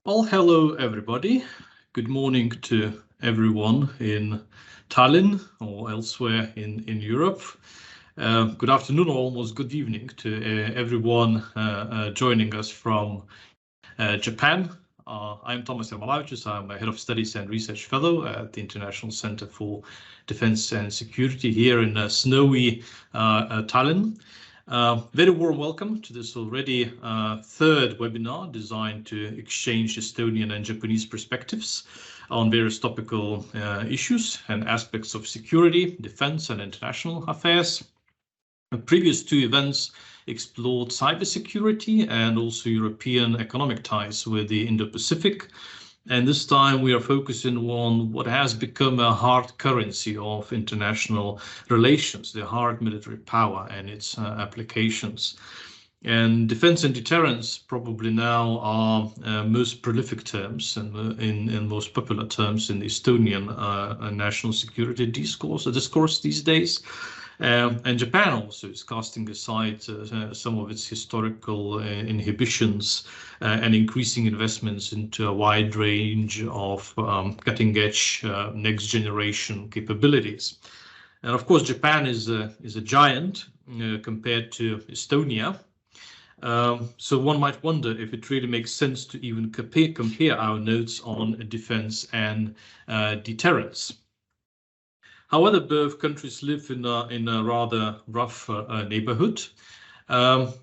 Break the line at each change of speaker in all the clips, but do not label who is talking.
Well, hello everybody. Good morning to everyone in Tallinn or elsewhere in Europe. Good afternoon or almost good evening to everyone joining us from Japan. I'm Tomas Jermalavičius. I'm a Head of Studies and Research Fellow at the International Center for Defense and Security here in snowy Tallinn. Very warm welcome to this already third webinar designed to exchange Estonian and Japanese perspectives on various topical issues and aspects of security, defense, and international affairs. The previous two events explored cybersecurity and also European economic ties with the Indo-Pacific. And this time we are focusing on what has become a hard currency of international relations, the hard military power and its applications. And defense and deterrence probably now are most prolific terms and in most popular terms in the Estonian national security discourse these days. And Japan also is casting aside some of its historical inhibitions and increasing investments into a wide range of cutting-edge next generation capabilities. And of course, Japan is a giant compared to Estonia. So one might wonder if it really makes sense to even compare our notes on defense and deterrence. However, both countries live in a rather rough neighborhood of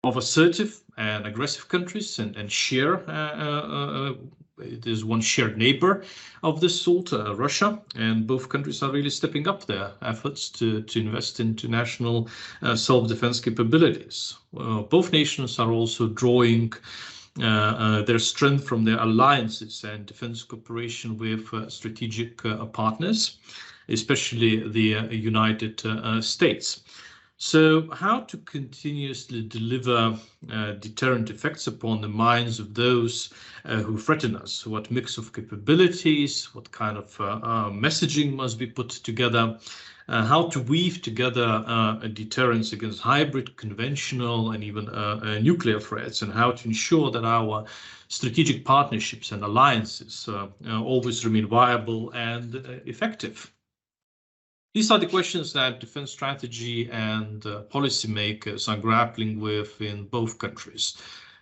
assertive and aggressive countries and share. There's one shared neighbor of this sort, Russia, and both countries are really stepping up their efforts to invest into national self-defense capabilities. Both nations are also drawing their strength from their alliances and defense cooperation with strategic partners, especially the United States. So how to continuously deliver deterrent effects upon the minds of those who threaten us? What mix of capabilities, what kind of messaging must be put together? How to weave together a deterrence against hybrid, conventional, and even nuclear threats, and how to ensure that our strategic partnerships and alliances always remain viable and effective. These are the questions that defense strategy and policymakers are grappling with in both countries.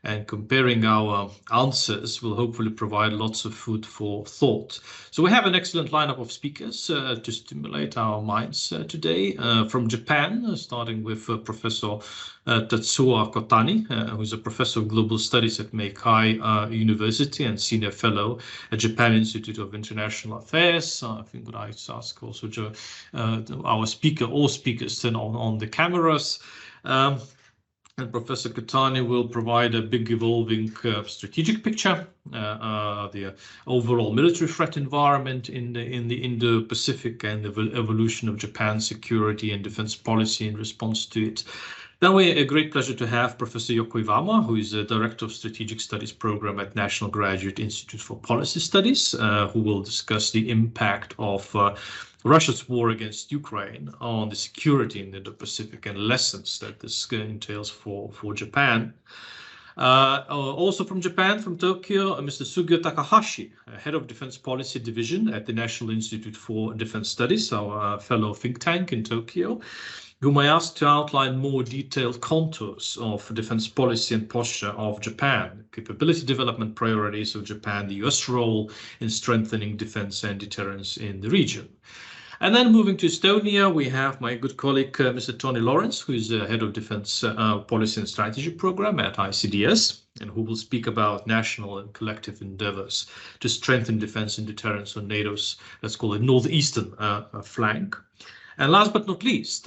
And comparing our answers will hopefully provide lots of food for thought. So we have an excellent lineup of speakers to stimulate our minds today. From Japan, starting with Professor Tetsuo Kotani, who is a professor of global studies at Meikei University and senior fellow at Japan Institute of International Affairs. I think would I ask also our speakers turn on the cameras. And Professor Kotani will provide a big evolving strategic picture, the overall military threat environment in the Indo-Pacific and the evolution of Japan's security and defense policy in response to it. Then a great pleasure to have Professor Yoko Iwama, who is the Director of Strategic Studies Program at National Graduate Institute for Policy Studies, who will discuss the impact of Russia's war against Ukraine on the security in the Indo-Pacific and lessons that this entails for Japan. Also from Japan, from Tokyo, Mr. Sugio Tagahashi, Head of Defense Policy Division at the National Institute for Defense Studies, our fellow think tank in Tokyo, whom I asked to outline more detailed contours of defense policy and posture of Japan, capability development priorities of Japan, the US role in strengthening defense and deterrence in the region. And then moving to Estonia, we have my good colleague, Mr. Tony Lawrence, who is the Head of Defense Policy and Strategy Program at ICDS, and who will speak about national and collective endeavors to strengthen defense and deterrence on NATO's, let's call it, northeastern flank. And last but not least,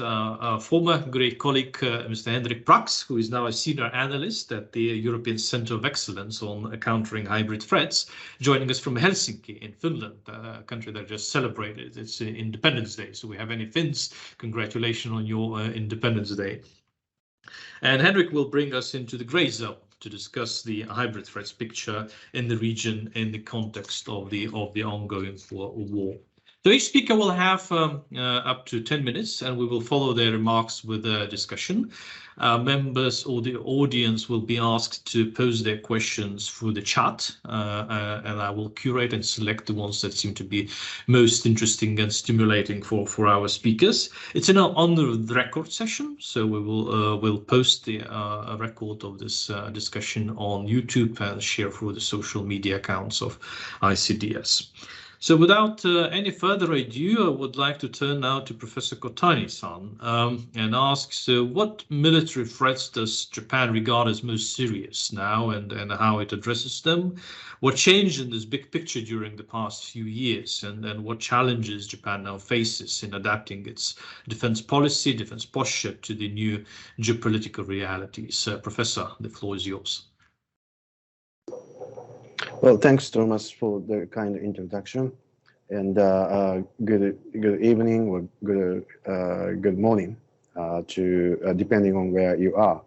former great colleague, Mr. Henrik Praks, who is now a senior analyst at the European Center of Excellence on Countering Hybrid Threats, joining us from Helsinki in Finland, a country that just celebrated its Independence Day. So we have any Finns, congratulations on your Independence Day. And Henrik will bring us into the gray zone to discuss the hybrid threats picture in the region in the context of the ongoing war. So each speaker will have up to 10 minutes, and we will follow their remarks with a discussion. Members or the audience will be asked to pose their questions through the chat, and I will curate and select the ones that seem to be most interesting and stimulating for our speakers. It's an on-the-record session, so we will post the record of this discussion on YouTube and share through the social media accounts of ICDS. So without any further ado, I would like to turn now to Professor Kotani-san and ask, so what military threats does Japan regard as most serious now, and how it addresses them? What changed in this big picture during the past few years, and what challenges Japan now faces in adapting its defense policy, defense posture to the new geopolitical realities? Professor, the floor is yours.
Well, thanks, Tomas, for the kind introduction, and good evening or good morning to depending on where you are.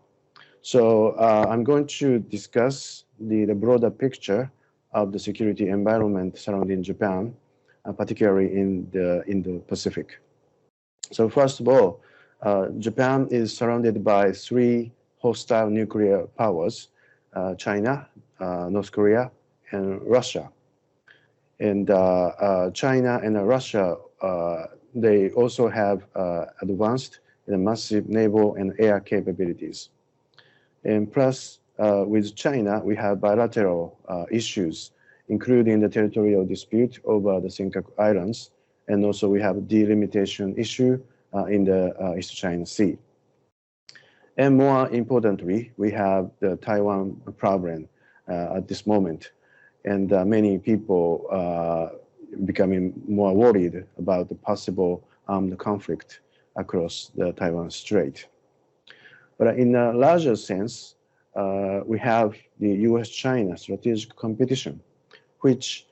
So I'm going to discuss the broader picture of the security environment surrounding Japan, particularly in the Indo-Pacific. So first of all, Japan is surrounded by three hostile nuclear powers: China, North Korea, and Russia. And China and Russia, they also have advanced and massive naval and air capabilities. And plus, with China, we have bilateral issues, including the territorial dispute over the Senkaku Islands, and also we have a delimitation issue in the East China Sea. And more importantly, we have the Taiwan problem at this moment. And many people becoming more worried about the possible armed conflict across the Taiwan Strait. But in a larger sense, we have the US-China strategic competition, which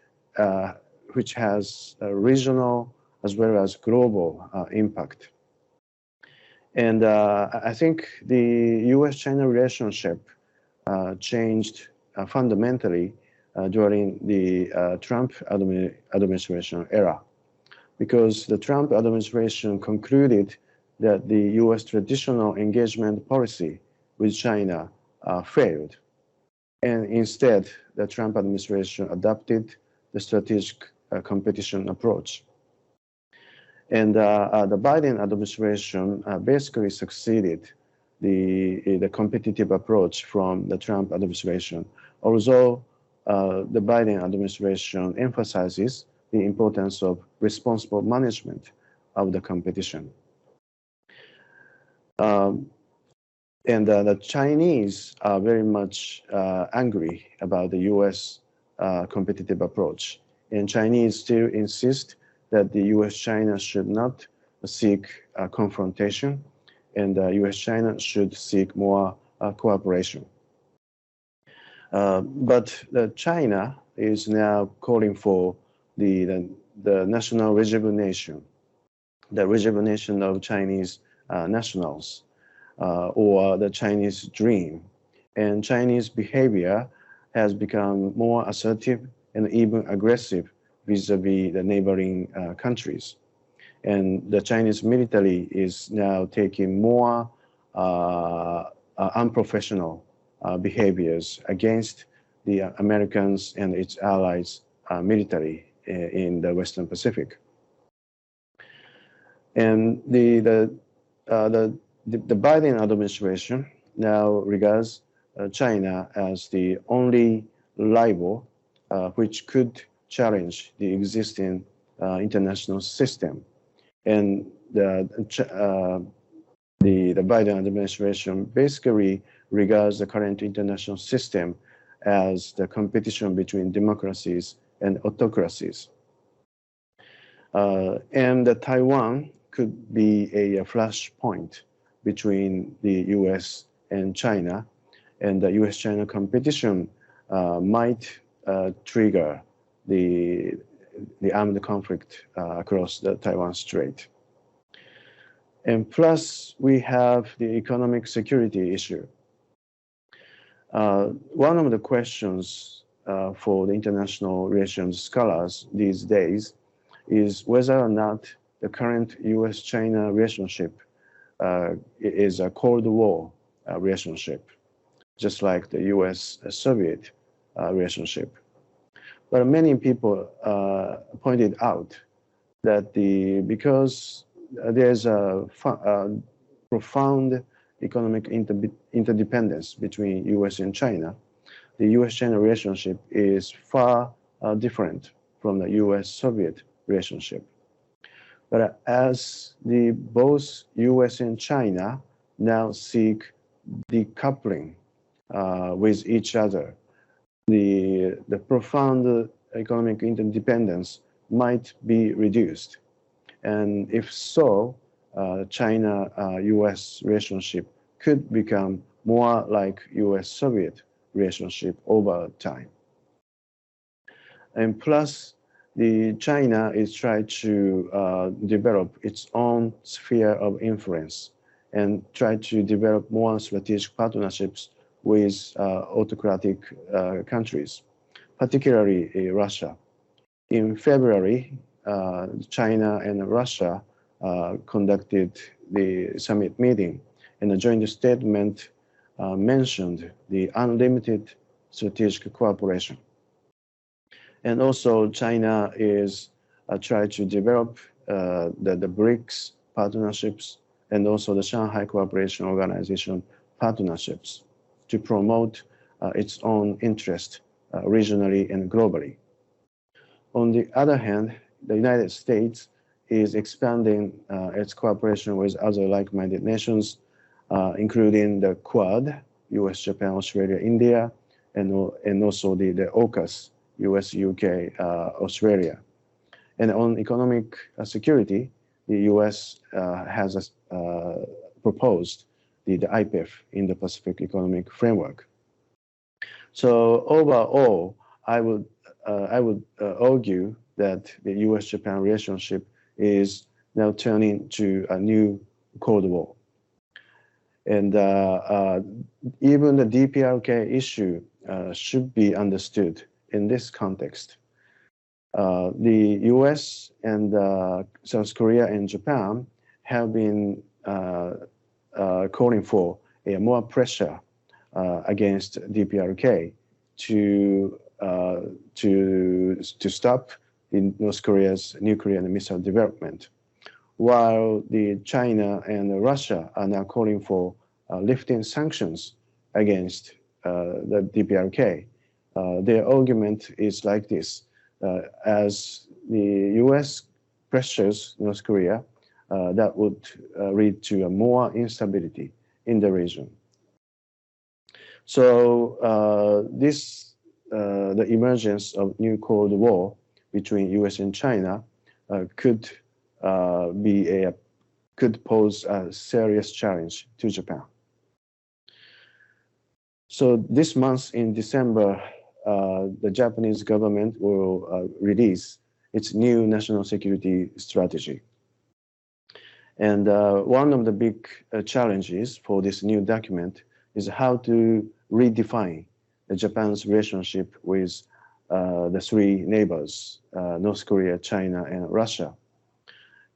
has a regional as well as global impact. And I think the US-China relationship changed fundamentally during the Trump administration era, because the Trump administration concluded that the US traditional engagement policy with China failed. And instead, the Trump administration adopted the strategic competition approach. And the Biden administration basically succeeded the competitive approach from the Trump administration, although the Biden administration emphasizes the importance of responsible management of the competition. And the Chinese are very much angry about the US competitive approach. And Chinese still insist that the US-China should not seek confrontation, and US-China should seek more cooperation. But China is now calling for the national rejuvenation, the rejuvenation of Chinese nationals, or the Chinese dream. And Chinese behavior has become more assertive and even aggressive vis-à-vis the neighboring countries. And the Chinese military is now taking more unprofessional behaviors against the Americans and its allies military in the Western Pacific. And the Biden administration now regards China as the only rival which could challenge the existing international system. And the Biden administration basically regards the current international system as the competition between democracies and autocracies. And Taiwan could be a flashpoint between the US and China, and the US-China competition might trigger the armed conflict across the Taiwan Strait. And plus, we have the economic security issue. One of the questions for the international relations scholars these days is whether or not the current US-China relationship is a Cold War relationship, just like the US-Soviet relationship. But many people pointed out that because there's a profound economic interdependence between US and China, the US-China relationship is far different from the US-Soviet relationship. But as both US and China now seek decoupling with each other, the profound economic interdependence might be reduced. And if so, China-US relationship could become more like US-Soviet relationship over time. And plus, China is trying to develop its own sphere of influence and try to develop more strategic partnerships with autocratic countries, particularly Russia. In February, China and Russia conducted the summit meeting, and a joint statement mentioned the unlimited strategic cooperation. And also, China is trying to develop the BRICS partnerships and also the Shanghai Cooperation Organization partnerships to promote its own interest regionally and globally. On the other hand, the United States is expanding its cooperation with other like-minded nations, including the Quad, US, Japan, Australia, India, and also the AUKUS, US, UK, Australia. And on economic security, the US has proposed the IPEF, Indo-Pacific Economic Framework. So overall, I would argue that the US-Japan relationship is now turning to a new Cold War. And even the DPRK issue should be understood in this context. The US and South Korea and Japan have been calling for more pressure against DPRK to stop in North Korea's nuclear and missile development, while China and Russia are now calling for lifting sanctions against the DPRK. Their argument is like this: as the U.S. pressures North Korea, that would lead to more instability in the region. So the emergence of new Cold War between U.S. and China could pose a serious challenge to Japan. So this month in December, the Japanese government will release its new national security strategy. And one of the big challenges for this new document is how to redefine Japan's relationship with the three neighbors, North Korea, China, and Russia.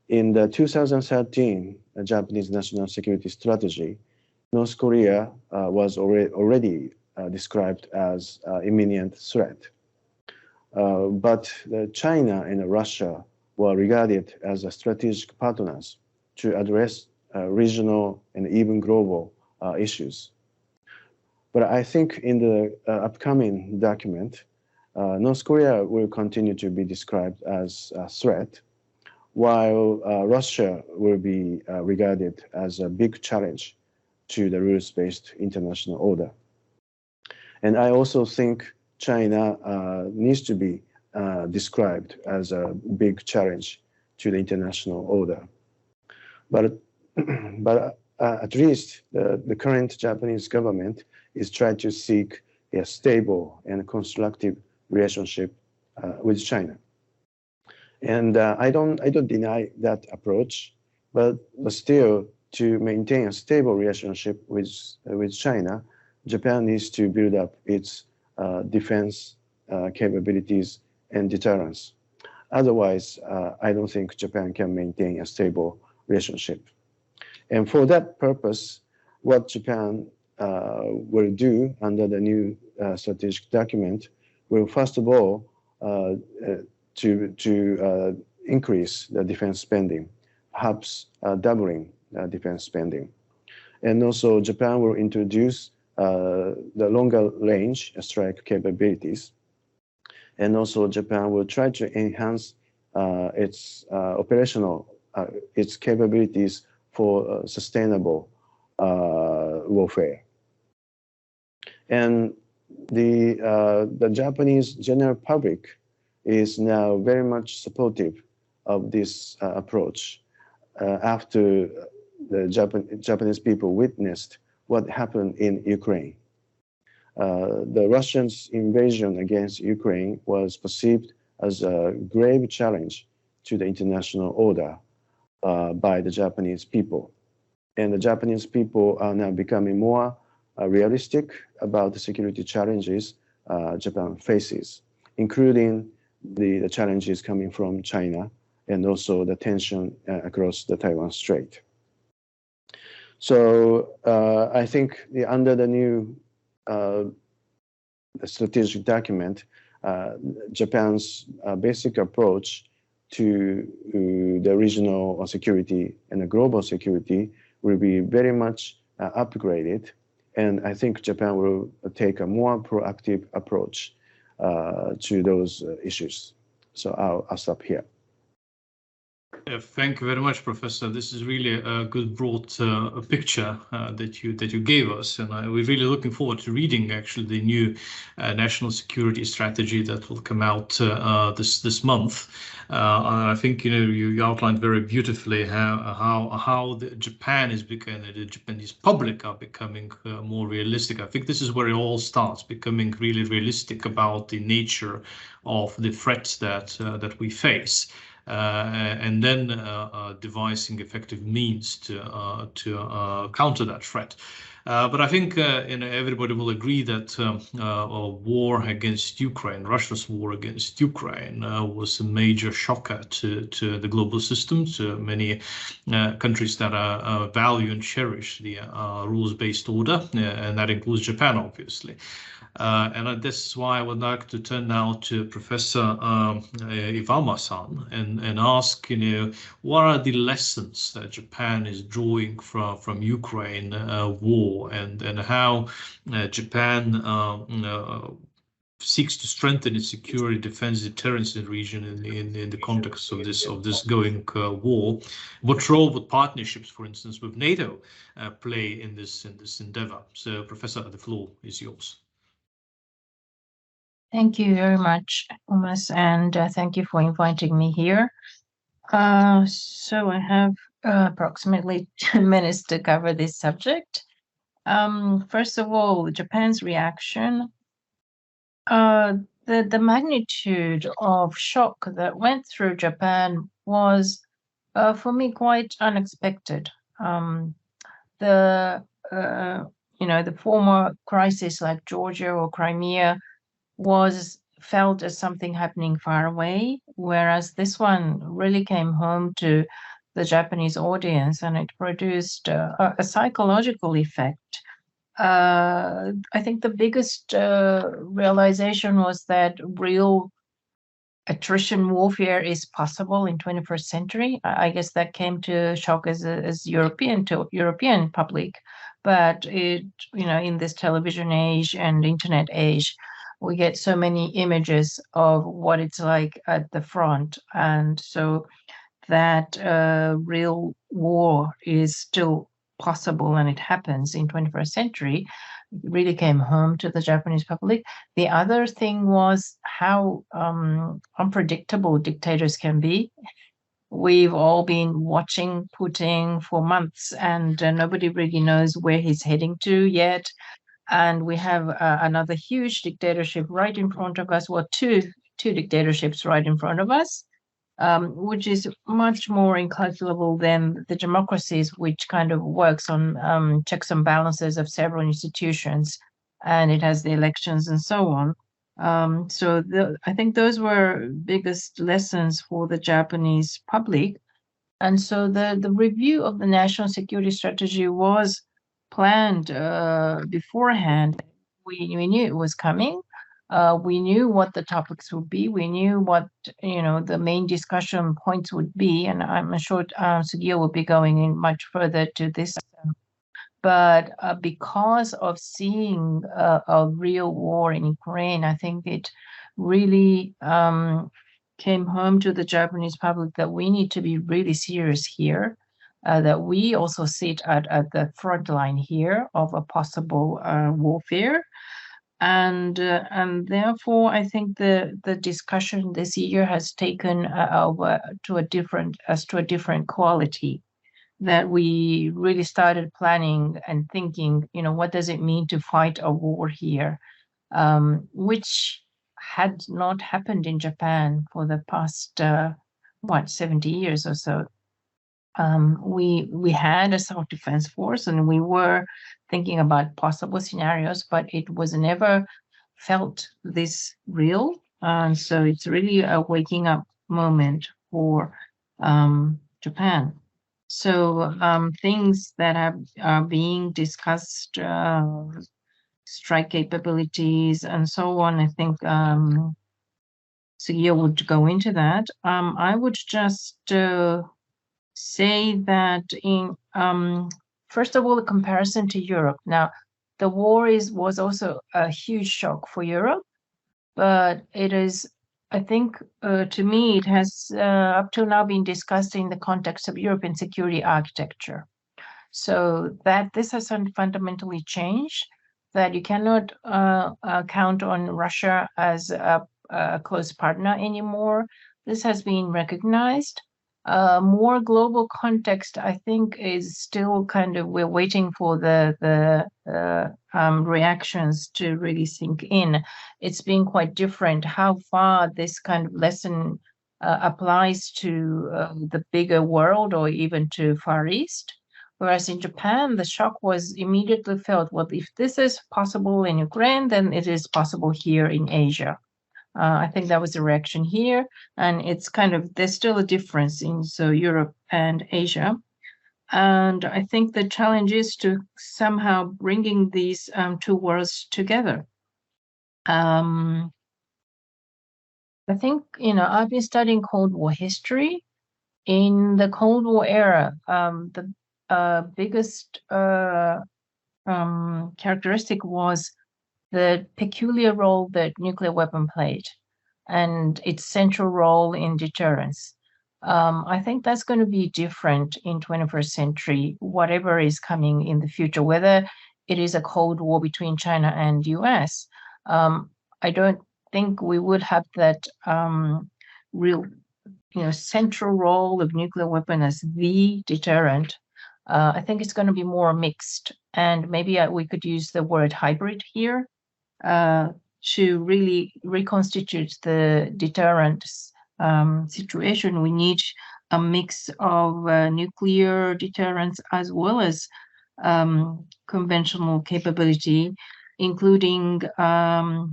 In the 2013 Japanese National Security Strategy, North Korea was already described as an imminent threat. But China and Russia were regarded as strategic partners to address regional and even global issues. But I think in the upcoming document, North Korea will continue to be described as a threat, while Russia will be regarded as a big challenge to the rules-based international order. And I also think China needs to be described as a big challenge to the international order. But at least the current Japanese government is trying to seek a stable and constructive relationship with China. And I don't deny that approach, but still, to maintain a stable relationship with China, Japan needs to build up its defense capabilities and deterrence. Otherwise, I don't think Japan can maintain a stable relationship. And for that purpose, what Japan will do under the new strategic document will, first of all, to increase the defense spending, perhaps doubling defense spending. And also, Japan will introduce the longer range strike capabilities. And also, Japan will try to enhance its operational, its capabilities for sustainable warfare. And the Japanese general public is now very much supportive of this approach after the Japanese people witnessed what happened in Ukraine. The Russians' invasion against Ukraine was perceived as a grave challenge to the international order by the Japanese people. And the Japanese people are now becoming more realistic about the security challenges Japan faces, including the challenges coming from China and also the tension across the Taiwan Strait. So I think under the new strategic document, Japan's basic approach to the regional security and the global security will be very much upgraded. And I think Japan will take a more proactive approach to those issues. So I'll stop here.
Thank you very much, Professor. This is really a good broad picture that you gave us, and we're really looking forward to reading actually the new national security strategy that will come out this month. And I think you outlined very beautifully how Japan is becoming, the Japanese public are becoming more realistic. I think this is where it all starts, becoming really realistic about the nature of the threats that we face. And then devising effective means to counter that threat. But I think everybody will agree that a war against Ukraine, Russia's war against Ukraine, was a major shocker to the global system, to many countries that value and cherish the rules-based order, and that includes Japan, obviously. And this is why I would like to turn now to Professor Iwama-san and ask, what are the lessons that Japan is drawing from Ukraine war, and how Japan seeks to strengthen its security, defense, deterrence in the region in the context of this going war. What role would partnerships, for instance, with NATO play in this endeavor? So, Professor, the floor is yours.
Thank you very much, Tomas, and thank you for inviting me here. So I have approximately 10 minutes to cover this subject. First of all, Japan's reaction. The magnitude of shock that went through Japan was, for me, quite unexpected. The former crisis like Georgia or Crimea was felt as something happening far away, whereas this one really came home to the Japanese audience, and it produced a psychological effect. I think the biggest realization was that real attrition warfare is possible in 21st century. I guess that came to shock as European public, but in this television age and internet age, we get so many images of what it's like at the front, and so that real war is still possible and it happens in 21st century. It really came home to the Japanese public. The other thing was how unpredictable dictators can be. We've all been watching Putin for months, and nobody really knows where he's heading to yet. And we have another huge dictatorship right in front of us, well, two dictatorships right in front of us, which is much more incalculable than the democracies, which kind of works on checks and balances of several institutions, and it has the elections and so on. So I think those were biggest lessons for the Japanese public. And so the review of the national security strategy was planned beforehand. We knew it was coming. We knew what the topics would be. We knew what the main discussion points would be, and I'm sure Sugio will be going in much further to this. But because of seeing a real war in Ukraine, I think it really came home to the Japanese public that we need to be really serious here, that we also sit at the front line here of a possible warfare. And therefore, I think the discussion this year has taken over to a different quality, that we really started planning and thinking, what does it mean to fight a war here, which had not happened in Japan for the past 70 years or so. We had a self-defense force, and we were thinking about possible scenarios, but it was never felt this real. And so it's really a waking up moment for Japan. So things that are being discussed, strike capabilities and so on, I think Sugio would go into that. I would just say that in first of all, the comparison to Europe. Now, the war was also a huge shock for Europe, but it is, I think, to me, it has up till now been discussed in the context of European security architecture. So that this has fundamentally changed, that you cannot count on Russia as a close partner anymore. This has been recognized. More global context, I think, is still kind of, we're waiting for the reactions to really sink in. It's been quite different how far this kind of lesson applies to the bigger world or even to Far East. Whereas in Japan, the shock was immediately felt, well, if this is possible in Ukraine, then it is possible here in Asia. I think that was the reaction here, and it's kind of, there's still a difference in Europe and Asia. And I think the challenge is to somehow bringing these two worlds together. I think, I've been studying Cold War history. In the Cold War era, the biggest characteristic was the peculiar role that nuclear weapon played and its central role in deterrence. I think that's going to be different in 21st century, whatever is coming in the future, whether it is a Cold War between China and US. I don't think we would have that real, central role of nuclear weapon as the deterrent. I think it's going to be more mixed, and maybe we could use the word hybrid here to really reconstitute the deterrent situation. We need a mix of nuclear deterrence as well as conventional capability, including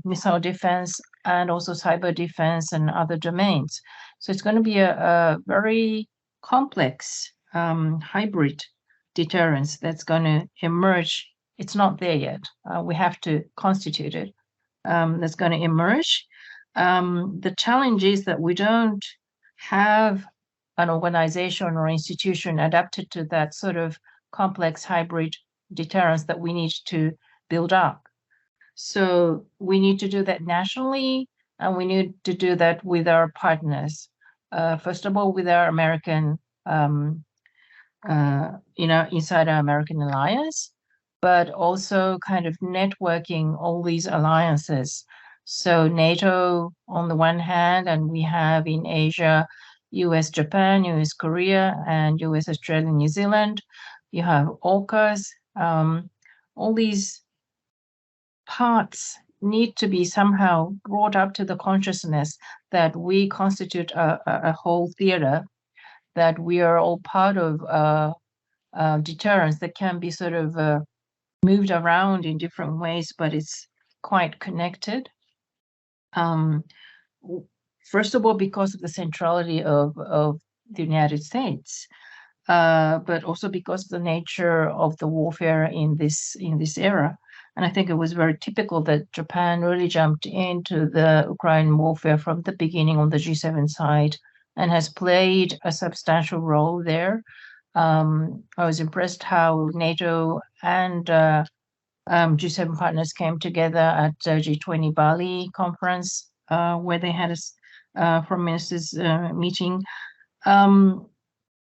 missile defense and also cyber defense and other domains. So it's going to be a very complex hybrid deterrence that's going to emerge. It's not there yet. We have to constitute it. That's going to emerge. The challenge is that we don't have an organization or institution adapted to that sort of complex hybrid deterrence that we need to build up. So we need to do that nationally, and we need to do that with our partners. First of all, with our American, inside our American alliance, but also kind of networking all these alliances. So NATO on the one hand, and we have in Asia, US, Japan, US, Korea, and US, Australia, New Zealand. You have AUKUS. All these parts need to be somehow brought up to the consciousness that we constitute a whole theater, that we are all part of deterrence that can be sort of moved around in different ways, but it's quite connected. First of all, because of the centrality of the United States, but also because of the nature of the warfare in this era. And I think it was very typical that Japan really jumped into the Ukraine warfare from the beginning on the G7 side and has played a substantial role there. I was impressed how NATO and G7 partners came together at G20 Bali conference, where they had a foreign ministers meeting.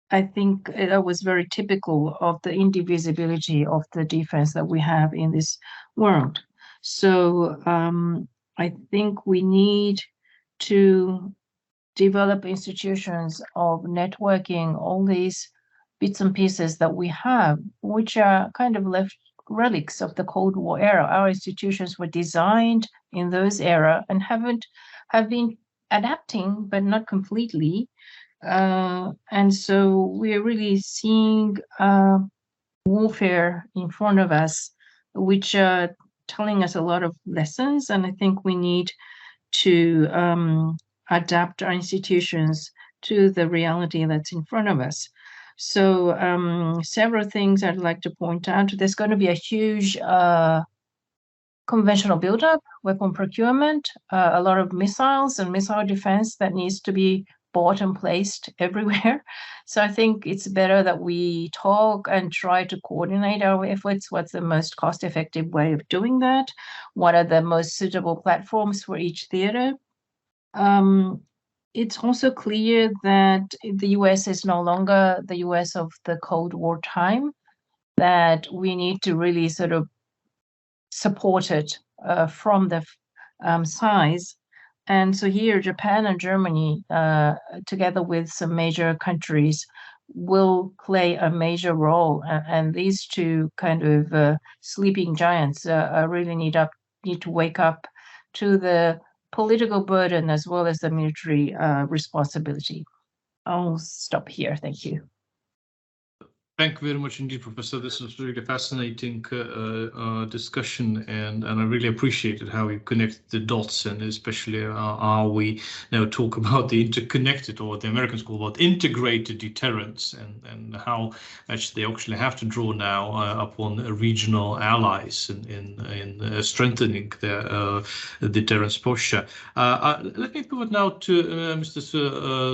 I think that was very typical of the indivisibility of the defense that we have in this world. So I think we need to develop institutions of networking all these bits and pieces that we have, which are kind of left relics of the Cold War era. Our institutions were designed in those era and have been adapting, but not completely. And so we're really seeing warfare in front of us, which are telling us a lot of lessons. And I think we need to adapt our institutions to the reality that's in front of us. So several things I'd like to point out. There's going to be a huge conventional buildup, weapon procurement, a lot of missiles and missile defense that needs to be bought and placed everywhere. So I think it's better that we talk and try to coordinate our efforts. What's the most cost-effective way of doing that? What are the most suitable platforms for each theater? It's also clear that the US is no longer the US of the Cold War time, that we need to really sort of support it from the size. And so here, Japan and Germany, together with some major countries, will play a major role. And these two kind of sleeping giants really need to wake up to the political burden as well as the military responsibility. I'll stop here. Thank you.
Thank you very much indeed, Professor. This was really a fascinating discussion, and I really appreciated how you connected the dots, and especially how we now talk about the interconnected, or the Americans call about integrated deterrence, and how much they actually have to draw now upon regional allies in strengthening their deterrence posture. Let me pivot now to Mr.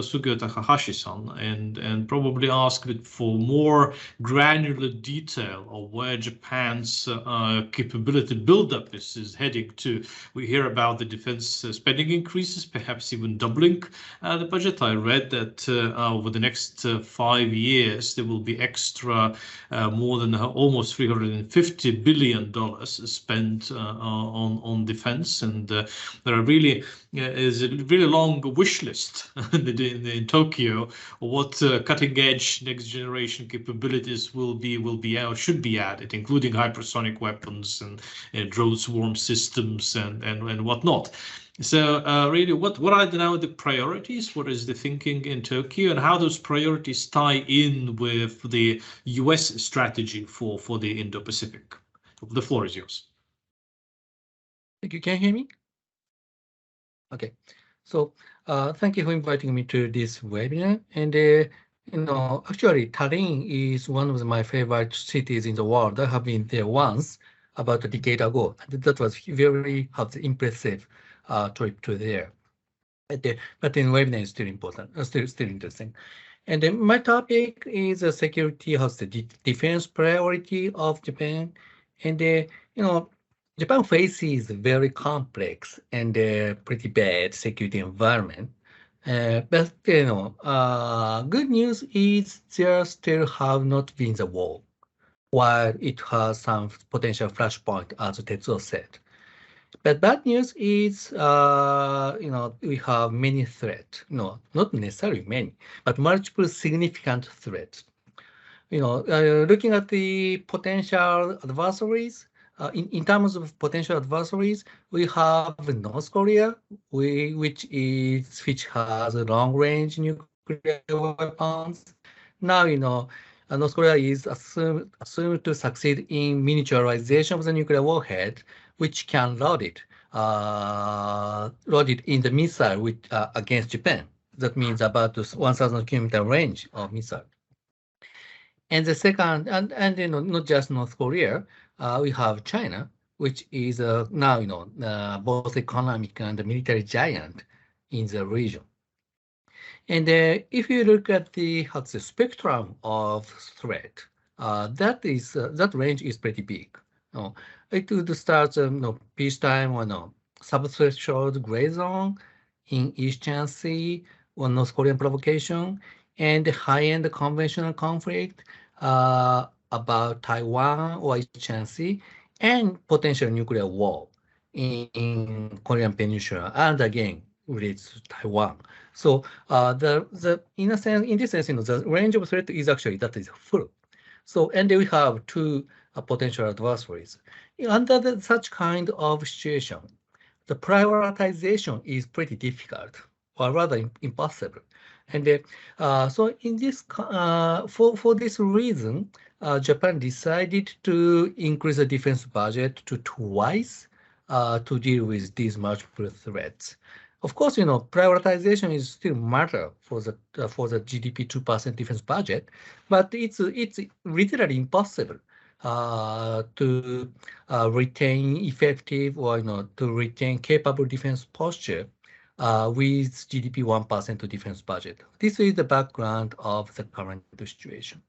Sugio Takahashi-san, and probably ask for more granular detail of where Japan's capability buildup is heading to. We hear about the defense spending increases, perhaps even doubling the budget. I read that over the next 5 years there will be extra more than almost $350 billion spent on defense, and there are really is a really long wish list in Tokyo of what cutting edge next generation capabilities will be or should be added, including hypersonic weapons and drone swarm systems and whatnot. So really, what are now the priorities? What is the thinking in Tokyo, and how those priorities tie in with the US strategy for the Indo-Pacific? The floor is yours.
Thank you. Can you hear me? Okay. So thank you for inviting me to this webinar. And actually, Tallinn is one of my favorite cities in the world. I have been there once, about a decade ago. That was very impressive trip to there. But in webinar is still important, still interesting. And then my topic is security, the defense priority of Japan. And Japan faces a very complex and pretty bad security environment. But good news is there still have not been the war, while it has some potential flashpoint, as Tetsuo said. But bad news is, we have many threats. No, not necessarily many, but multiple significant threats. Looking at the potential adversaries, in terms of potential adversaries, we have North Korea, which has long-range nuclear weapons. Now, North Korea is assumed to succeed in miniaturization of the nuclear warhead, which can load it loaded in the missile which, against Japan. That means about 1,000 kilometer range of missile. And the second, and you know, not just North Korea, we have China, which is now, you know, both economic and military giant in the region. And if you look at the spectrum of threat, that range is pretty big. It would start peacetime or sub-threshold gray zone in Eastern Sea or North Korean provocation, and high-end conventional conflict about Taiwan or Eastern Sea, and potential nuclear war in Korean Peninsula, and again relates to Taiwan. So in this sense, you know, the range of threat is actually that is full. So, and we have two potential adversaries. Under such kind of situation, the prioritization is pretty difficult, or rather impossible. And so in this, for this reason, Japan decided to increase the defense budget to twice to deal with these multiple threats. Of course, you know, prioritization is still matter for the GDP 2% defense budget, but it's literally impossible to retain effective, or you know, to retain capable defense posture with GDP 1% defense budget. This is the background of the current situation.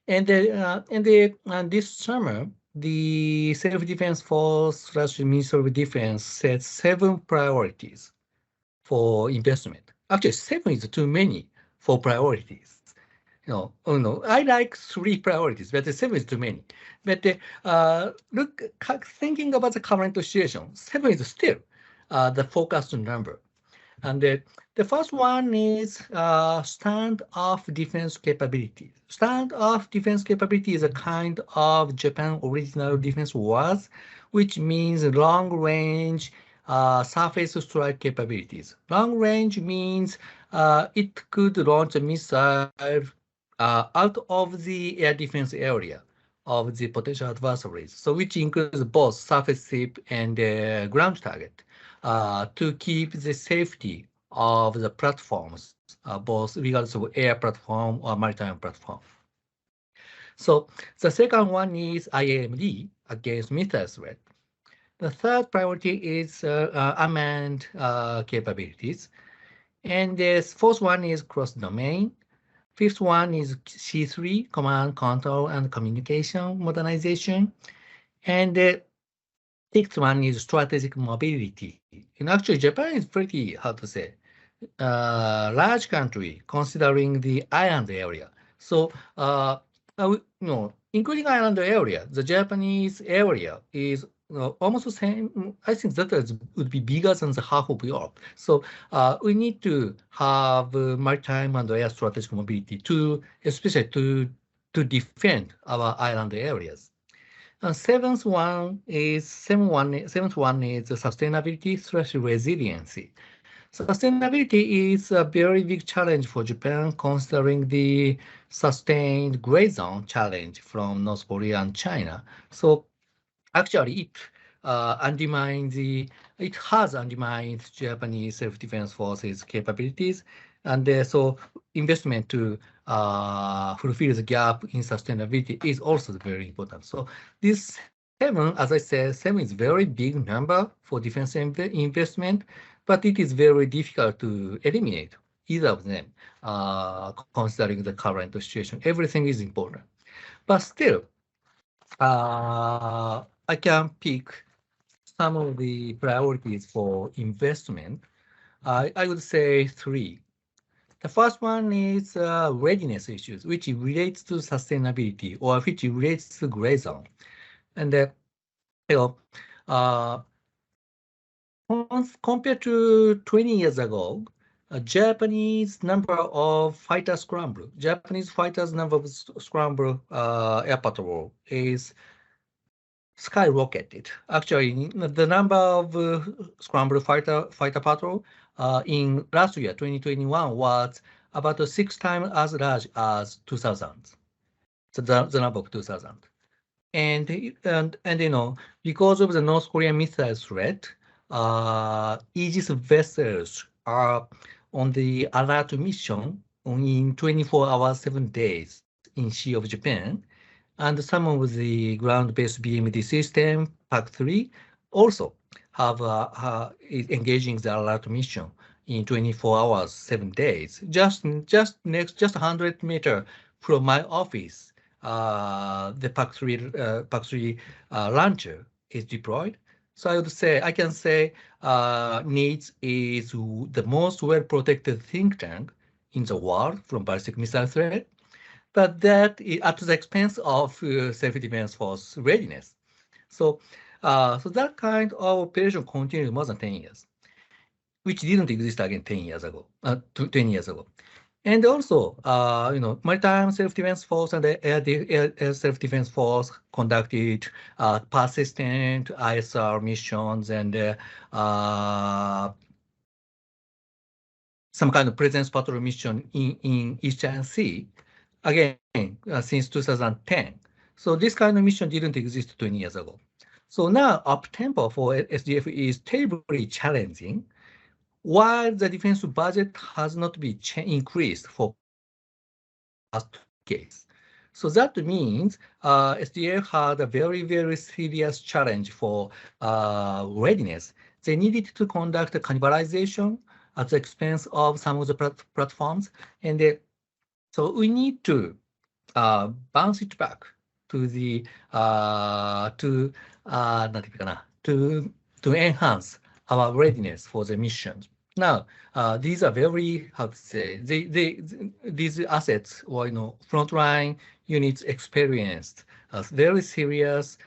And this summer, the Self-Defense Force / Ministry of Defense set 7 priorities for investment. Actually, 7 is too many for priorities. You know, I like 3 priorities, but 7 is too many. But thinking about the current situation, 7 is still the focused number. And the first one is standoff defense capability. Standoff defense capability is a kind of Japan original defense was, which means long range surface strike capabilities. Long range means it could launch a missile out of the air defense area of the potential adversaries, so which includes both surface ship and ground target, to keep the safety of the platforms, both regardless of air platform or maritime platform. So the second one is IAMD, against missile threat. The third priority is unmanned capabilities. And the fourth one is cross-domain. Fifth one is C3, command, control, and communication modernization. And the sixth one is strategic mobility. And actually, Japan is pretty, how to say, large country considering the island area. So, you know, including island area, the Japanese area is almost the same. I think that would be bigger than the half of Europe. So we need to have maritime and air strategic mobility to, especially to defend our island areas. Seventh one is sustainability / resiliency. Sustainability is a very big challenge for Japan, considering the sustained gray zone challenge from North Korea and China. So actually, it has undermined Japanese self-defense forces capabilities, and so investment to fulfill the gap in sustainability is also very important. So this 7, as I said, 7 is very big number for defense investment, but it is very difficult to eliminate either of them, considering the current situation. Everything is important, but still, I can pick some of the priorities for investment. I would say 3. The first one is readiness issues, which relates to sustainability or which relates to gray zone. And you know, compared to 20 years ago, Japanese number of fighter scramble, Japanese fighters number of scramble air patrol is skyrocketed. Actually, the number of scramble fighter patrol in last year, 2021, was about 6 times as large as 2000. So the number of 2000. And you know, because of the North Korean missile threat, Aegis vessels are on the alert mission in 24 hours, 7 days in Sea of Japan. And some of the ground-based BMD system, PAC-3, also have is engaging the alert mission in 24 hours, 7 days. Just 100 meters from my office, the PAC-3 launcher is deployed. So I can say NEEDS is the most well-protected think tank in the world from ballistic missile threat, but that is at the expense of self-defense force readiness. So, so that kind of operation continued more than 10 years, which didn't exist again 10 years ago, 20 years ago. And also, maritime self-defense force and the air self-defense force conducted persistent ISR missions and some kind of presence patrol mission in Eastern Sea, again, since 2010. So this kind of mission didn't exist 20 years ago. So now up-tempo for SDF is terribly challenging, while the defense budget has not been increased for past decades. So that means SDF had a very, very serious challenge for readiness. They needed to conduct a cannibalization at the expense of some of the platforms. And so we need to bounce it back to the to enhance our readiness for the missions. Now, these are very, how to say, these assets or frontline units experienced very serious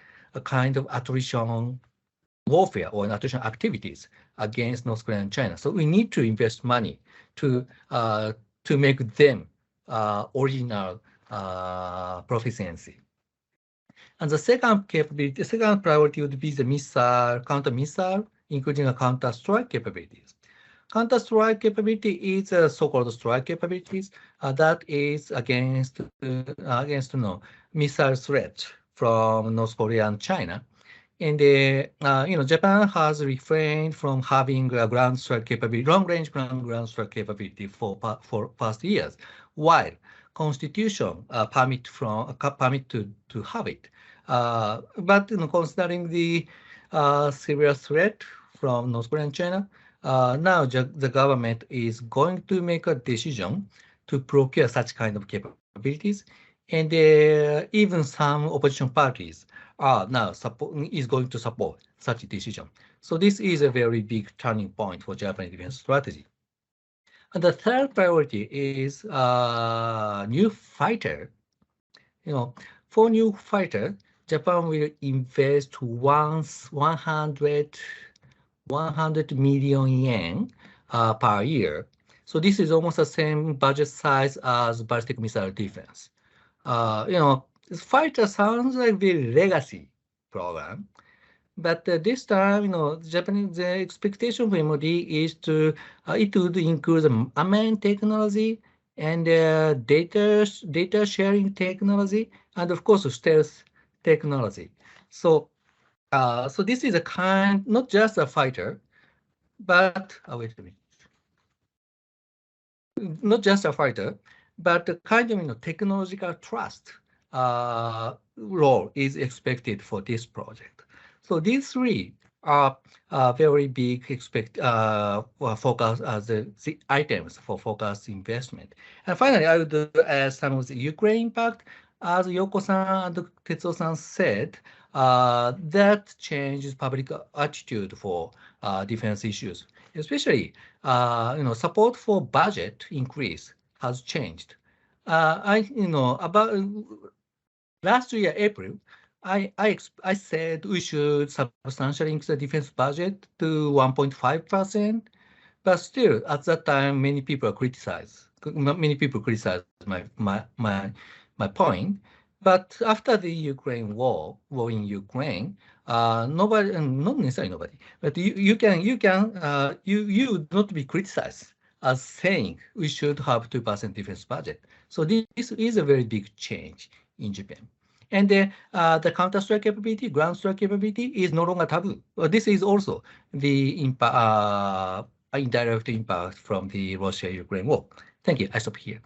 kind of attrition warfare or attrition activities against North Korea and China. So we need to invest money to make them original proficiency. And the second capability, the second priority would be the missile, counter-missile, including a counter-strike capabilities. Counter-strike capability is a so-called strike capabilities that is against missile threat from North Korea and China. And Japan has refrained from having a ground strike capability, long-range ground strike capability for past years, while Constitution permit to have it. But considering the serious threat from North Korea and China, now the government is going to make a decision to procure such kind of capabilities, and even some opposition parties are now is going to support such a decision. So this is a very big turning point for Japanese defense strategy. And the third priority is new fighter. For new fighter, Japan will invest 100 million yen per year. So this is almost the same budget size as ballistic missile defense. Fighter sounds like the legacy program, but this time, the expectation for MOD is to it would include unmanned technology and data sharing technology, and of course stealth technology. So so this is a kind, not just a fighter, but wait a minute. Not just a fighter, but a kind of technological trust role is expected for this project. So these three are very big focus as the items for focused investment. And finally, I would add some of the Ukraine impact. As Yoko-san and Tetsuo-san said, that changes public attitude for defense issues, especially support for budget increase has changed. About last year April, I said we should substantially increase the defense budget to 1.5%, but still at that time many people criticized my point. But after the Ukraine war in Ukraine, nobody, not necessarily nobody, but you would not be criticized as saying we should have 2% defense budget. So this is a very big change in Japan. And the counter-strike capability, ground strike capability is no longer taboo. This is also the indirect impact from the Russia-Ukraine war. Thank you. I stop here.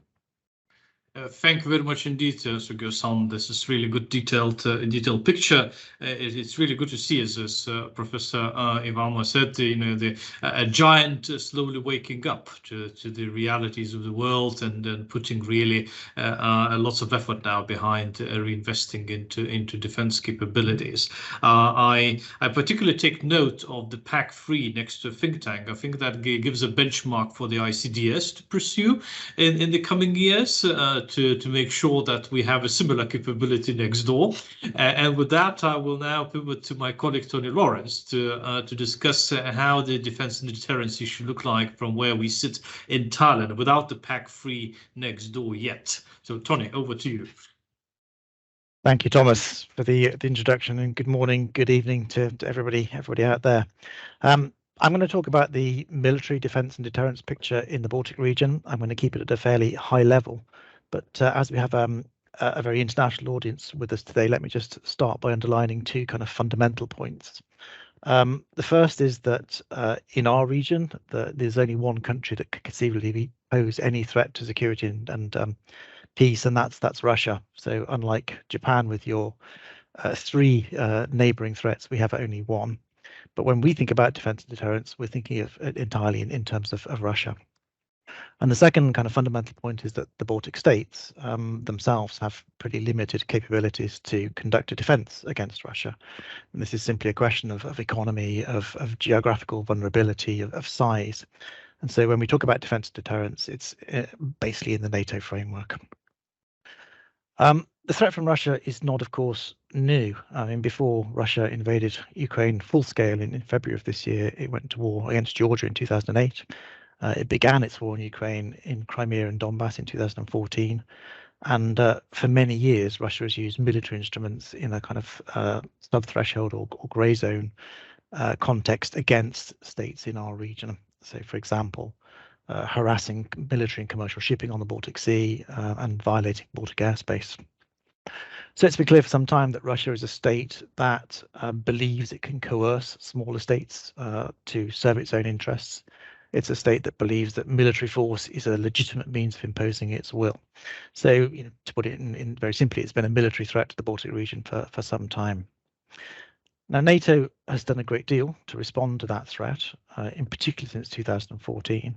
Thank you very much indeed, Sugio-san. This is really good detailed picture. It's really good to see, as Professor Iwama said, a giant slowly waking up to the realities of the world and putting really lots of effort now behind reinvesting into defense capabilities. I particularly take note of the PAC-3 next to think tank. I think that gives a benchmark for the ICDS to pursue in the coming years. To make sure that we have a similar capability next door. And with that, I will now pivot to my colleague Tony Lawrence to discuss how the defense and deterrence issue look like from where we sit in Thailand without the PAC-3 next door yet. So Tony, over to you.
Thank you, Thomas, for the introduction, and good morning, good evening to everybody out there. I'm going to talk about the military defense and deterrence picture in the Baltic region. I'm going to keep it at a fairly high level. But as we have a very international audience with us today, let me just start by underlining two kind of fundamental points. The first is that in our region, there's only one country that could conceivably pose any threat to security and peace, and that's Russia. So unlike Japan with your three neighboring threats, we have only one. But when we think about defense and deterrence, we're thinking of entirely in terms of Russia. And the second kind of fundamental point is that the Baltic states themselves have pretty limited capabilities to conduct a defense against Russia. And this is simply a question of economy, of geographical vulnerability, of size. And so when we talk about defense and deterrence, it's basically in the NATO framework. The threat from Russia is not, of course, new. I mean, before Russia invaded Ukraine full scale in February of this year, it went to war against Georgia in 2008. It began its war in Ukraine in Crimea and Donbass in 2014. And for many years, Russia has used military instruments in a kind of sub-threshold or grey zone context against states in our region. So, for example, harassing military and commercial shipping on the Baltic Sea and violating Baltic airspace. So it's been clear for some time that Russia is a state that believes it can coerce smaller states to serve its own interests. It's a state that believes that military force is a legitimate means of imposing its will. So, to put it in very simply, it's been a military threat to the Baltic region for some time. Now, NATO has done a great deal to respond to that threat, in particular since 2014.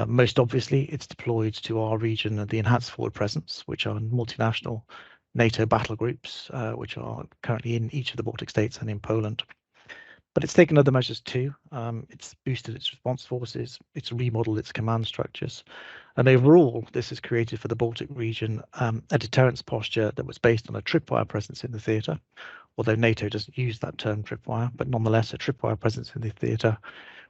Most obviously, it's deployed to our region the enhanced forward presence, which are multinational NATO battle groups, which are currently in each of the Baltic states and in Poland. But it's taken other measures too. It's boosted its response forces, it's remodeled its command structures. And overall, this has created for the Baltic region a deterrence posture that was based on a tripwire presence in the theatre, although NATO doesn't use that term tripwire, but nonetheless a tripwire presence in the theatre,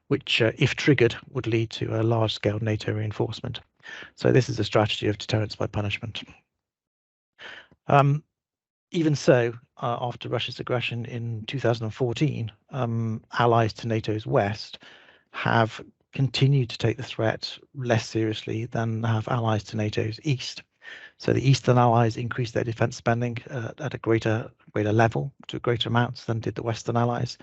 which, if triggered, would lead to a large-scale NATO reinforcement. So this is a strategy of deterrence by punishment. Even so, after Russia's aggression in 2014, allies to NATO's west have continued to take the threat less seriously than have allies to NATO's east. So the Eastern allies increased their defence spending at a greater level, to greater amounts than did the Western allies,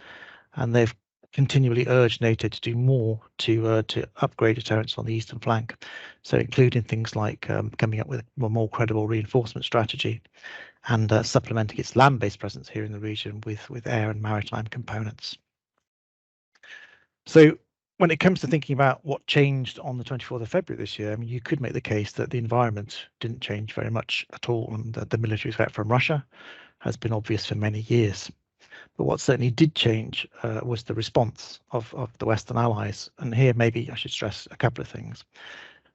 and they've continually urged NATO to do more to upgrade deterrence on the eastern flank. So including things like coming up with a more credible reinforcement strategy and supplementing its land-based presence here in the region with air and maritime components. So when it comes to thinking about what changed on the 24th of February this year, I mean, you could make the case that the environment didn't change very much at all, and that the military threat from Russia has been obvious for many years. But what certainly did change was the response of the Western allies. And here maybe I should stress a couple of things.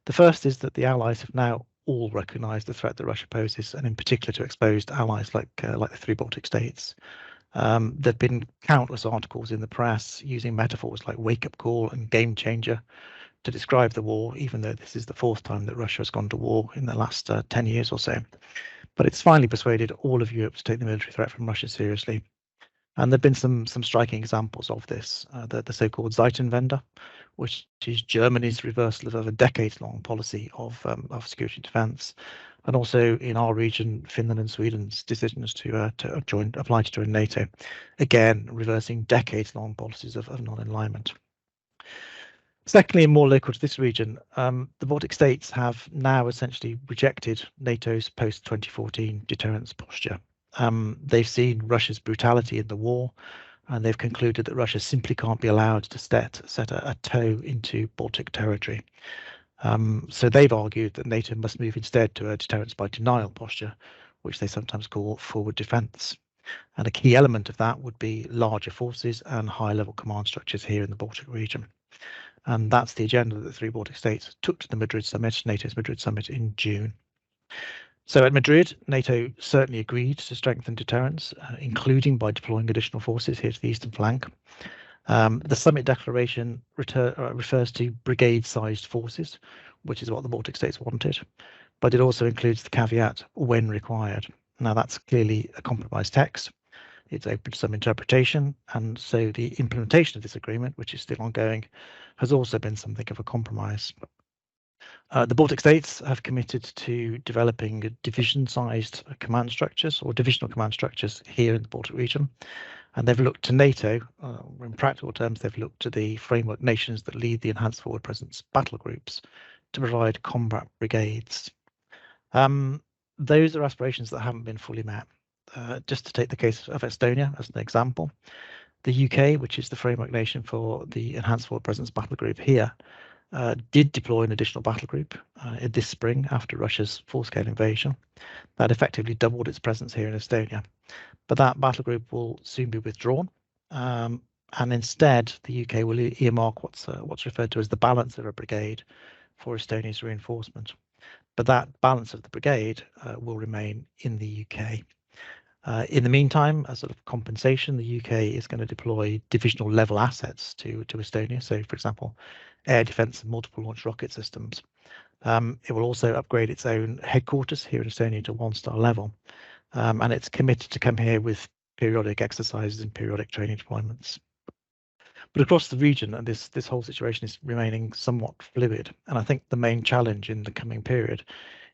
The first is that the allies have now all recognised the threat that Russia poses, and in particular to exposed allies like the three Baltic states. There have been countless articles in the press using metaphors like wake-up call and game changer to describe the war, even though this is the fourth time that Russia has gone to war in the last 10 years or so. But it's finally persuaded all of Europe to take the military threat from Russia seriously. And there've been some striking examples of this. The so-called Zeitenwende, which is Germany's reversal of a decades-long policy of security defence, and also in our region, Finland and Sweden's decisions to apply to join NATO, again reversing decades-long policies of non-alignment. Secondly, and more local to this region, the Baltic states have now essentially rejected NATO's post-2014 deterrence posture. They've seen Russia's brutality in the war, and they've concluded that Russia simply can't be allowed to set a toe into Baltic territory. So they've argued that NATO must move instead to a deterrence by denial posture, which they sometimes call forward defence. And a key element of that would be larger forces and high-level command structures here in the Baltic region. And that's the agenda that the three Baltic states took to the Madrid summit, NATO's Madrid summit in June. So at Madrid, NATO certainly agreed to strengthen deterrence, including by deploying additional forces here to the eastern flank. The summit declaration refers to brigade-sized forces, which is what the Baltic states wanted, but it also includes the caveat when required. Now that's clearly a compromise text. It's open to some interpretation, and so the implementation of this agreement, which is still ongoing, has also been something of a compromise. The Baltic states have committed to developing division-sized command structures or divisional command structures here in the Baltic region, and they've looked to NATO. In practical terms, they've looked to the framework nations that lead the enhanced forward presence battle groups to provide combat brigades. Those are aspirations that haven't been fully met. Just to take the case of Estonia as an example, the UK, which is the framework nation for the enhanced forward presence battle group here, did deploy an additional battle group this spring after Russia's full-scale invasion. That effectively doubled its presence here in Estonia. But that battle group will soon be withdrawn, and instead the UK will earmark what's referred to as the balance of a brigade for Estonia's reinforcement. But that balance of the brigade will remain in the UK. In the meantime, as sort of compensation, the UK is going to deploy divisional level assets to Estonia. So, for example, air defence and multiple launch rocket systems. It will also upgrade its own headquarters here in Estonia to 1-star level. And it's committed to come here with periodic exercises and periodic training deployments. But across the region, and this whole situation is remaining somewhat fluid. And I think the main challenge in the coming period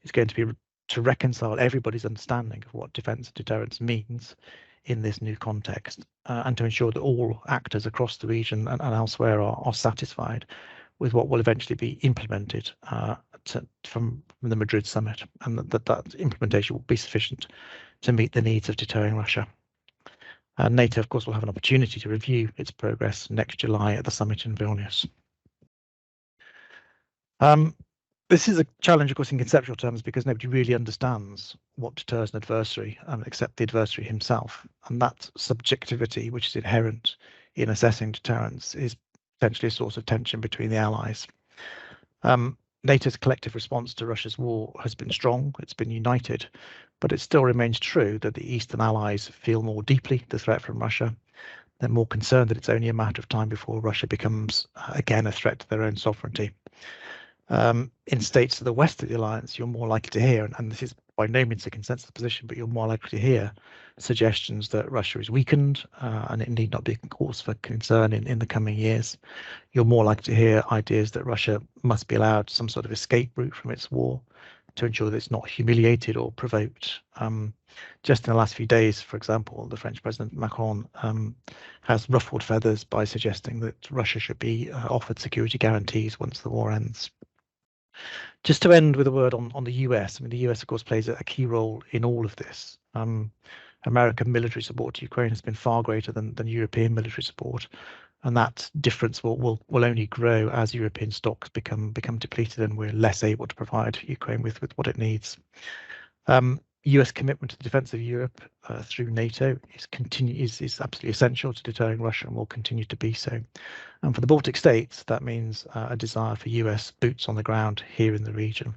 is going to be to reconcile everybody's understanding of what defence and deterrence means in this new context, and to ensure that all actors across the region and elsewhere are satisfied with what will eventually be implemented from the Madrid summit, and that implementation will be sufficient to meet the needs of deterring Russia. NATO, of course, will have an opportunity to review its progress next July at the summit in Vilnius. This is a challenge, of course, in conceptual terms, because nobody really understands what deters an adversary except the adversary himself. And that subjectivity, which is inherent in assessing deterrence, is potentially a source of tension between the allies. NATO's collective response to Russia's war has been strong, it's been united, but it still remains true that the Eastern allies feel more deeply the threat from Russia. They're more concerned that it's only a matter of time before Russia becomes, again, a threat to their own sovereignty. In states to the west of the alliance, you're more likely to hear, and this is by no means a consensus position, but you're more likely to hear suggestions that Russia is weakened and it need not be a cause for concern in the coming years. You're more likely to hear ideas that Russia must be allowed some sort of escape route from its war to ensure that it's not humiliated or provoked. Just in the last few days, for example, the French President Macron has ruffled feathers by suggesting that Russia should be offered security guarantees once the war ends. Just to end with a word on the US, I mean, the US, of course, plays a key role in all of this. American military support to Ukraine has been far greater than European military support, and that difference will only grow as European stocks become depleted and we're less able to provide Ukraine with what it needs. US commitment to the defence of Europe through NATO is absolutely essential to deterring Russia and will continue to be so. And for the Baltic states, that means a desire for US boots on the ground here in the region.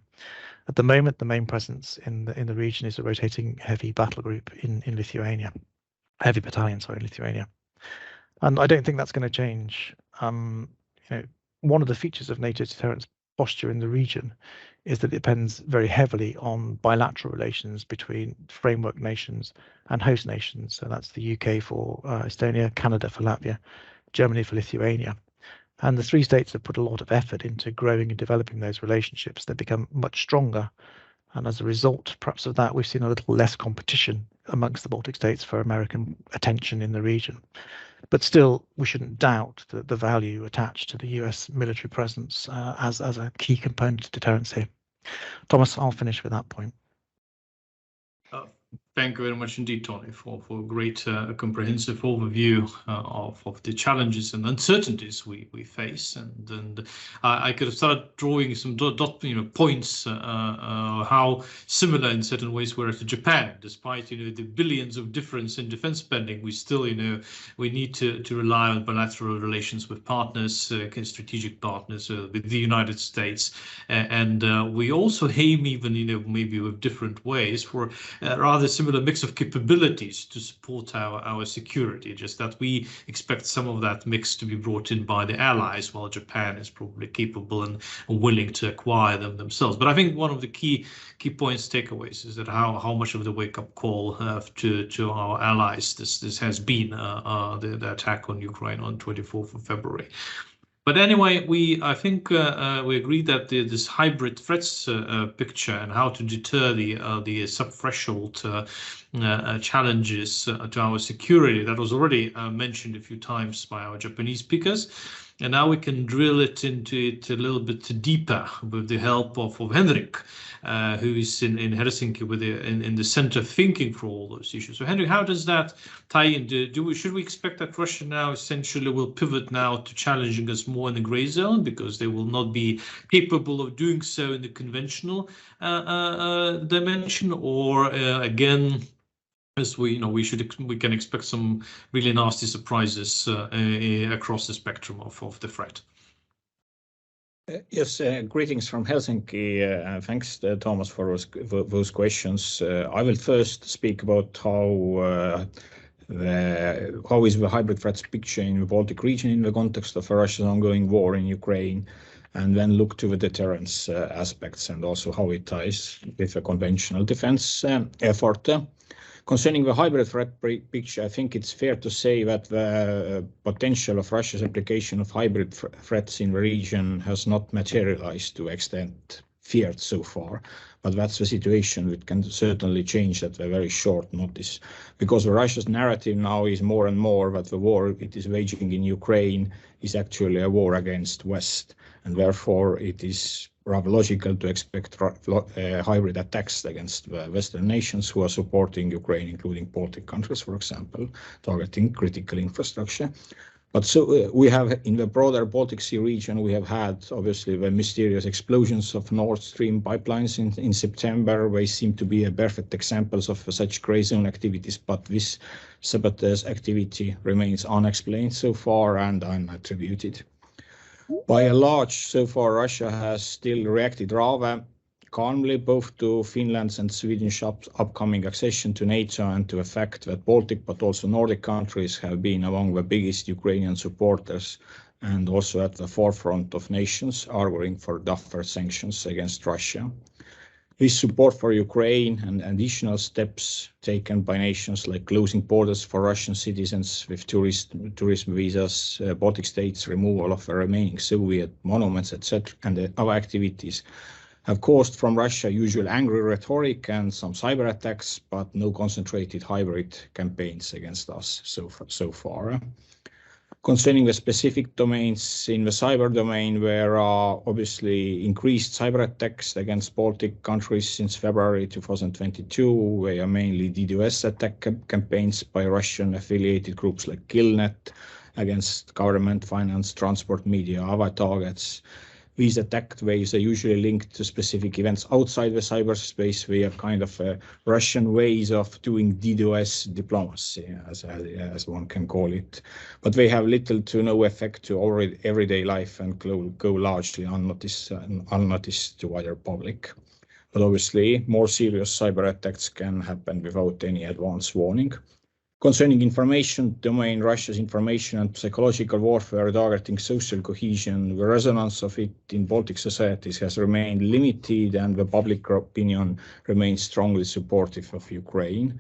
At the moment, the main presence in the region is a rotating heavy battle group in Lithuania, heavy battalion, sorry, in Lithuania. And I don't think that's going to change. One of the features of NATO deterrence posture in the region is that it depends very heavily on bilateral relations between framework nations and host nations. So that's the UK for Estonia, Canada for Latvia, Germany for Lithuania. And the three states have put a lot of effort into growing and developing those relationships. They become much stronger. And as a result, perhaps of that, we've seen a little less competition amongst the Baltic states for American attention in the region. But still, we shouldn't doubt the value attached to the US military presence as a key component of deterrence here. Thomas, I'll finish with that point.
Thank you very much indeed, Tony, for a great comprehensive overview of the challenges and uncertainties we face. And I could have started drawing some points how similar in certain ways we're to Japan. Despite the billions of difference in defense spending, we still we need to rely on bilateral relations with partners, strategic partners, with the United States, and we also aim even maybe with different ways for rather similar mix of capabilities to support our security, just that we expect some of that mix to be brought in by the allies, while Japan is probably capable and willing to acquire them themselves. But I think one of the key points, takeaways, is that how much of the wake-up call to our allies this has been, the attack on Ukraine on 24th of February. But anyway, I think we agree that this hybrid threats picture and how to deter the sub-threshold challenges to our security, that was already mentioned a few times by our Japanese speakers. And now we can drill it into it a little bit deeper with the help of Henrik, who is in Helsinki in the center thinking for all those issues. So Henrik, how does that tie in? Should we expect that Russia now essentially will pivot now to challenging us more in the gray zone because they will not be capable of doing so in the conventional dimension, or again, as we can expect some really nasty surprises across the spectrum of the threat?
Yes, greetings from Helsinki. Thanks, Thomas, for those questions. I will first speak about how is the hybrid threats picture in the Baltic region in the context of Russia's ongoing war in Ukraine, and then look to the deterrence aspects and also how it ties with a conventional defense effort. Concerning the hybrid threat picture, I think it's fair to say that the potential of Russia's application of hybrid threats in the region has not materialized to the extent feared so far. But that's the situation which can certainly change at a very short notice, because Russia's narrative now is more and more that the war it is waging in Ukraine is actually a war against West, and therefore it is rather logical to expect hybrid attacks against the Western nations who are supporting Ukraine, including Baltic countries, for example, targeting critical infrastructure. But so we have, in the broader Baltic Sea region, we have had obviously the mysterious explosions of Nord Stream pipelines in September. They seem to be perfect examples of such gray zone activities, but this sabotage activity remains unexplained so far and unattributed. By and large, so far, Russia has still reacted rather calmly both to Finland's and Sweden's upcoming accession to NATO and to the fact that Baltic but also Nordic countries have been among the biggest Ukrainian supporters and also at the forefront of nations arguing for tougher sanctions against Russia. This support for Ukraine and additional steps taken by nations like closing borders for Russian citizens with tourism visas, Baltic states' removal of the remaining Soviet monuments, etc., and other activities have caused from Russia usual angry rhetoric and some cyber attacks, but no concentrated hybrid campaigns against us so far. Concerning the specific domains, in the cyber domain, there are obviously increased cyber attacks against Baltic countries since February 2022. They are mainly DDoS attack campaigns by Russian-affiliated groups like Killnet against government, finance, transport, media, other targets. These attack waves are usually linked to specific events outside the cyberspace. We have kind of Russian ways of doing DDoS diplomacy, as one can call it. But they have little to no effect to everyday life and go largely unnoticed to wider public. But obviously, more serious cyber attacks can happen without any advance warning. Concerning information domain, Russia's information and psychological warfare targeting social cohesion, the resonance of it in Baltic societies has remained limited, and the public opinion remains strongly supportive of Ukraine.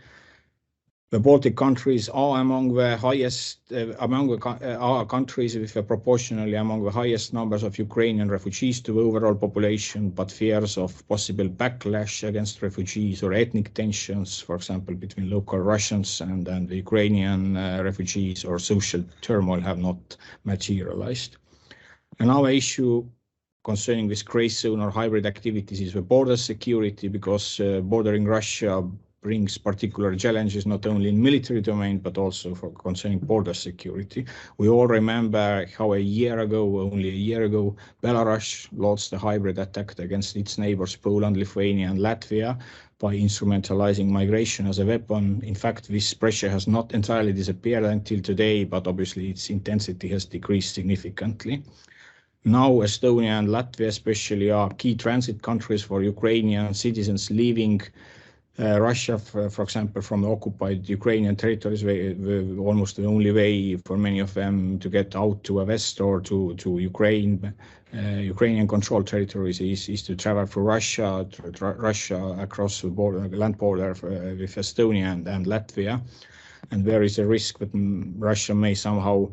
The Baltic countries are among the highest, are countries with proportionally among the highest numbers of Ukrainian refugees to the overall population, but fears of possible backlash against refugees or ethnic tensions, for example, between local Russians and the Ukrainian refugees, or social turmoil have not materialized. Another issue concerning this gray zone or hybrid activities is the border security, because bordering Russia brings particular challenges not only in military domain but also for concerning border security. We all remember how only a year ago, Belarus launched a hybrid attack against its neighbors Poland, Lithuania and Latvia by instrumentalizing migration as a weapon. In fact, this pressure has not entirely disappeared until today, but obviously its intensity has decreased significantly. Now Estonia and Latvia especially are key transit countries for Ukrainian citizens leaving Russia, for example, from occupied Ukrainian territories. Almost the only way for many of them to get out to a west or to Ukraine, Ukrainian controlled territories is to travel through Russia, across the border, land border with Estonia and Latvia. And there is a risk that Russia may somehow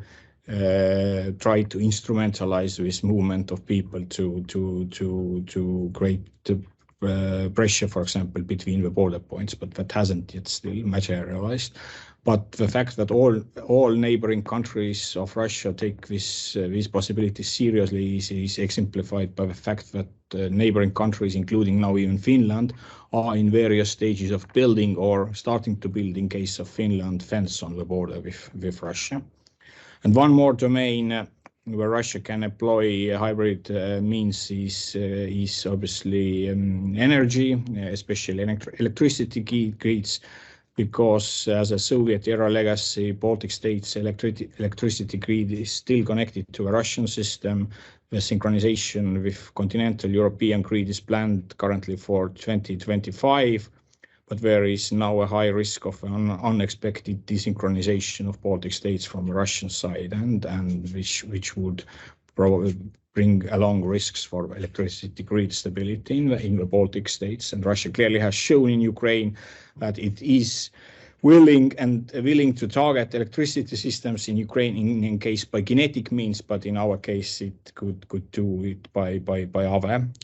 try to instrumentalize this movement of people to create pressure, for example, between the border points, but that hasn't yet still materialized. But the fact that all neighboring countries of Russia take these possibilities seriously is exemplified by the fact that neighboring countries, including now even Finland, are in various stages of building or starting to build, in case of Finland, fence on the border with Russia. And one more domain where Russia can employ hybrid means is obviously energy, especially electricity grids, because as a Soviet-era legacy, Baltic states' electricity grid is still connected to a Russian system. The synchronization with continental European grid is planned currently for 2025. But there is now a high risk of an unexpected desynchronization of Baltic states from the Russian side, and which would probably bring along risks for electricity grid stability in the Baltic states. And Russia clearly has shown in Ukraine that it is willing to target electricity systems in Ukraine in case by kinetic means, but in our case it could do it by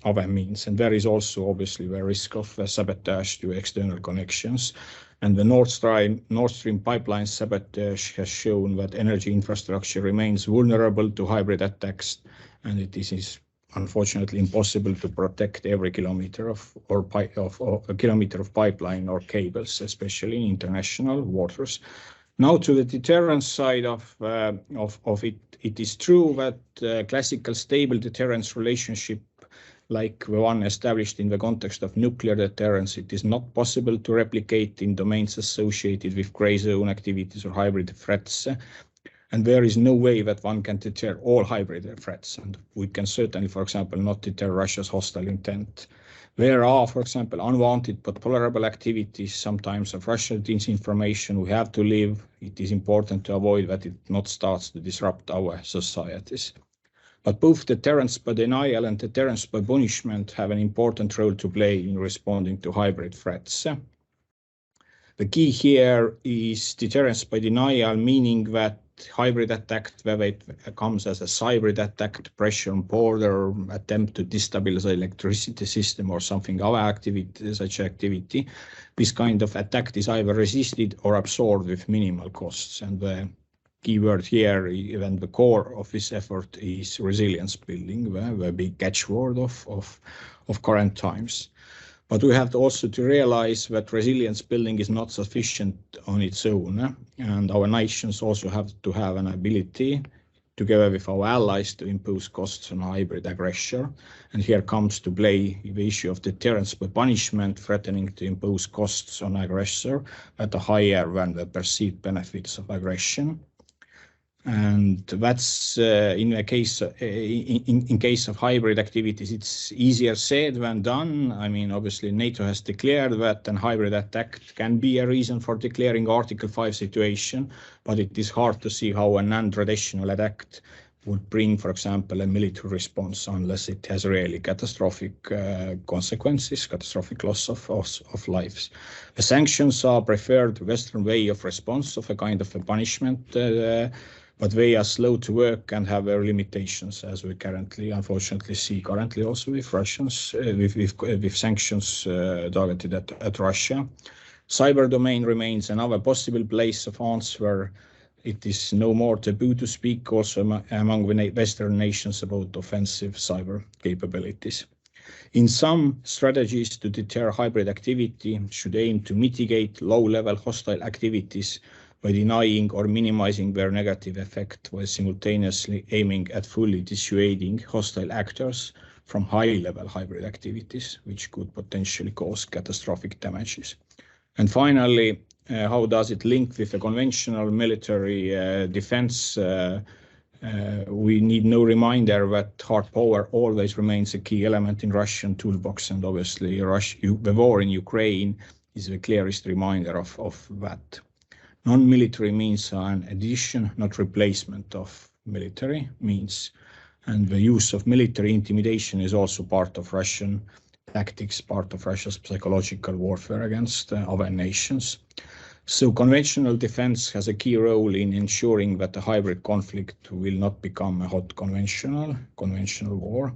other means. And there is also obviously the risk of sabotage to external connections. And the Nord Stream pipeline sabotage has shown that energy infrastructure remains vulnerable to hybrid attacks, and it is unfortunately impossible to protect every kilometer of pipeline or cables, especially in international waters. Now to the deterrence side of it, it is true that classical stable deterrence relationship like the one established in the context of nuclear deterrence, it is not possible to replicate in domains associated with grey zone activities or hybrid threats. And there is no way that one can deter all hybrid threats. And we can certainly, for example, not deter Russia's hostile intent. There are, for example, unwanted but tolerable activities, sometimes of Russian disinformation we have to live. It is important to avoid that it not starts to disrupt our societies. But both deterrence by denial and deterrence by punishment have an important role to play in responding to hybrid threats. The key here is deterrence by denial, meaning that hybrid attack, whether it comes as a hybrid attack, pressure on border, attempt to destabilize the electricity system or something other activity, such activity, this kind of attack is either resisted or absorbed with minimal costs. And the key word here, even the core of this effort, is resilience building, the big catchword of current times. But we have also to realize that resilience building is not sufficient on its own, and our nations also have to have an ability, together with our allies, to impose costs on hybrid aggression. And here comes to play the issue of deterrence by punishment, threatening to impose costs on aggressor that are higher than the perceived benefits of aggression. And that's in a case in case of hybrid activities, it's easier said than done. I mean, obviously NATO has declared that an hybrid attack can be a reason for declaring Article 5 situation, but it is hard to see how a non-traditional attack would bring, for example, a military response unless it has really catastrophic consequences, catastrophic loss of lives. The sanctions are preferred Western way of response of a kind of a punishment, but they are slow to work and have their limitations, as we currently, unfortunately, see currently also with Russians, with sanctions targeted at Russia. Cyber domain remains another possible place of answer. It is no more taboo to speak also among the Western nations about offensive cyber capabilities. In some strategies to deter hybrid activity should aim to mitigate low-level hostile activities by denying or minimizing their negative effect while simultaneously aiming at fully dissuading hostile actors from high-level hybrid activities, which could potentially cause catastrophic damages. And finally, how does it link with a conventional military defense? We need no reminder that hard power always remains a key element in Russian toolbox, and obviously the war in Ukraine is the clearest reminder of that. Non-military means are an addition, not replacement of military means, and the use of military intimidation is also part of Russian tactics, part of Russia's psychological warfare against other nations. So conventional defense has a key role in ensuring that the hybrid conflict will not become a hot conventional war.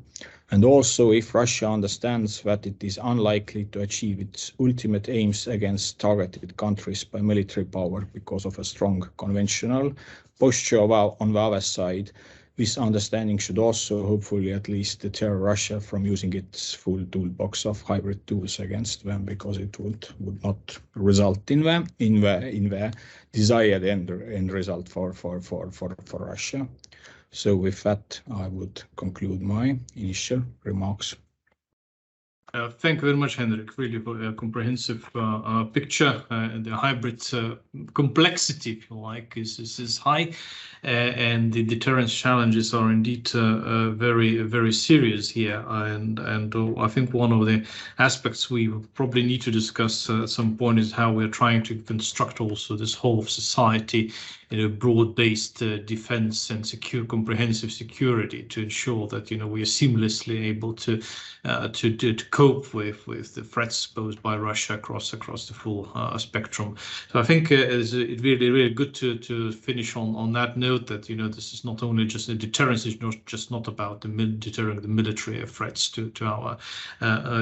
And also, if Russia understands that it is unlikely to achieve its ultimate aims against targeted countries by military power because of a strong conventional posture on the other side, this understanding should also hopefully at least deter Russia from using its full toolbox of hybrid tools against them, because it would not result in the desired end result for Russia. So with that, I would conclude my initial remarks.
Thank you very much, Henrik. Really for a comprehensive picture. And the hybrid complexity, if you like, is high, and the deterrence challenges are indeed very, very serious here. And I think one of the aspects we probably need to discuss at some point is how we're trying to construct also this whole of society in a broad-based defense and secure, comprehensive security to ensure that we are seamlessly able to cope with the threats posed by Russia across the full spectrum. So I think it's really good to finish on that note that this is not only just a deterrence, it's not about deterring the military threats to our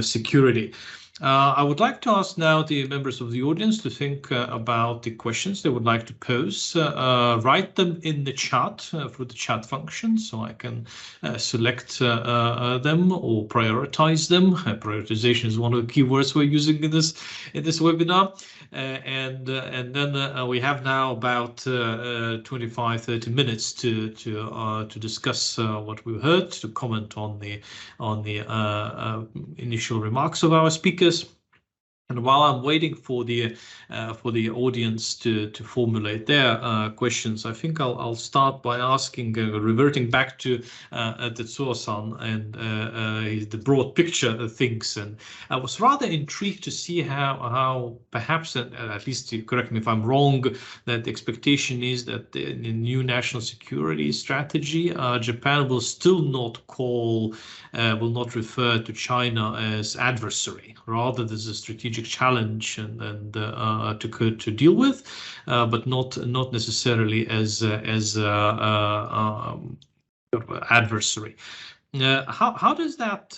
security. I would like to ask now the members of the audience to think about the questions they would like to pose. Write them in the chat through the chat function, so I can select them or prioritize them. Prioritization is one of the key words we're using in this webinar. And then we have now about 25-30 minutes to discuss what we heard, to comment on the initial remarks of our speakers. And while I'm waiting for the audience to formulate their questions, I think I'll start by asking, reverting back to Tetsuo-san and the broad picture of things. And I was rather intrigued to see how perhaps, at least you correct me if I'm wrong, that the expectation is that the new national security strategy, Japan will still not will not refer to China as adversary. Rather, there's a strategic challenge and to deal with, but not necessarily as adversary. How does that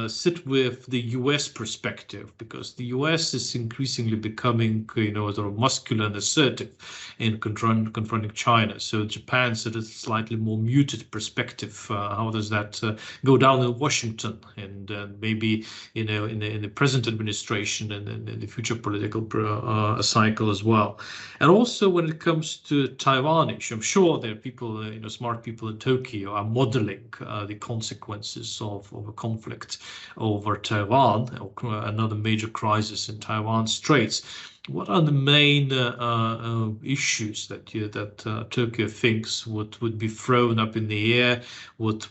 sit with the US perspective? Because the US is increasingly becoming, sort of muscular and assertive in confronting China. So Japan sort of slightly more muted perspective. How does that go down in Washington and maybe in the present administration and in the future political cycle as well? And also when it comes to Taiwanish, I'm sure there are people, smart people in Tokyo are modeling the consequences of a conflict over Taiwan, or another major crisis in Taiwan Straits. What are the main issues that Turkey thinks would be thrown up in the air, would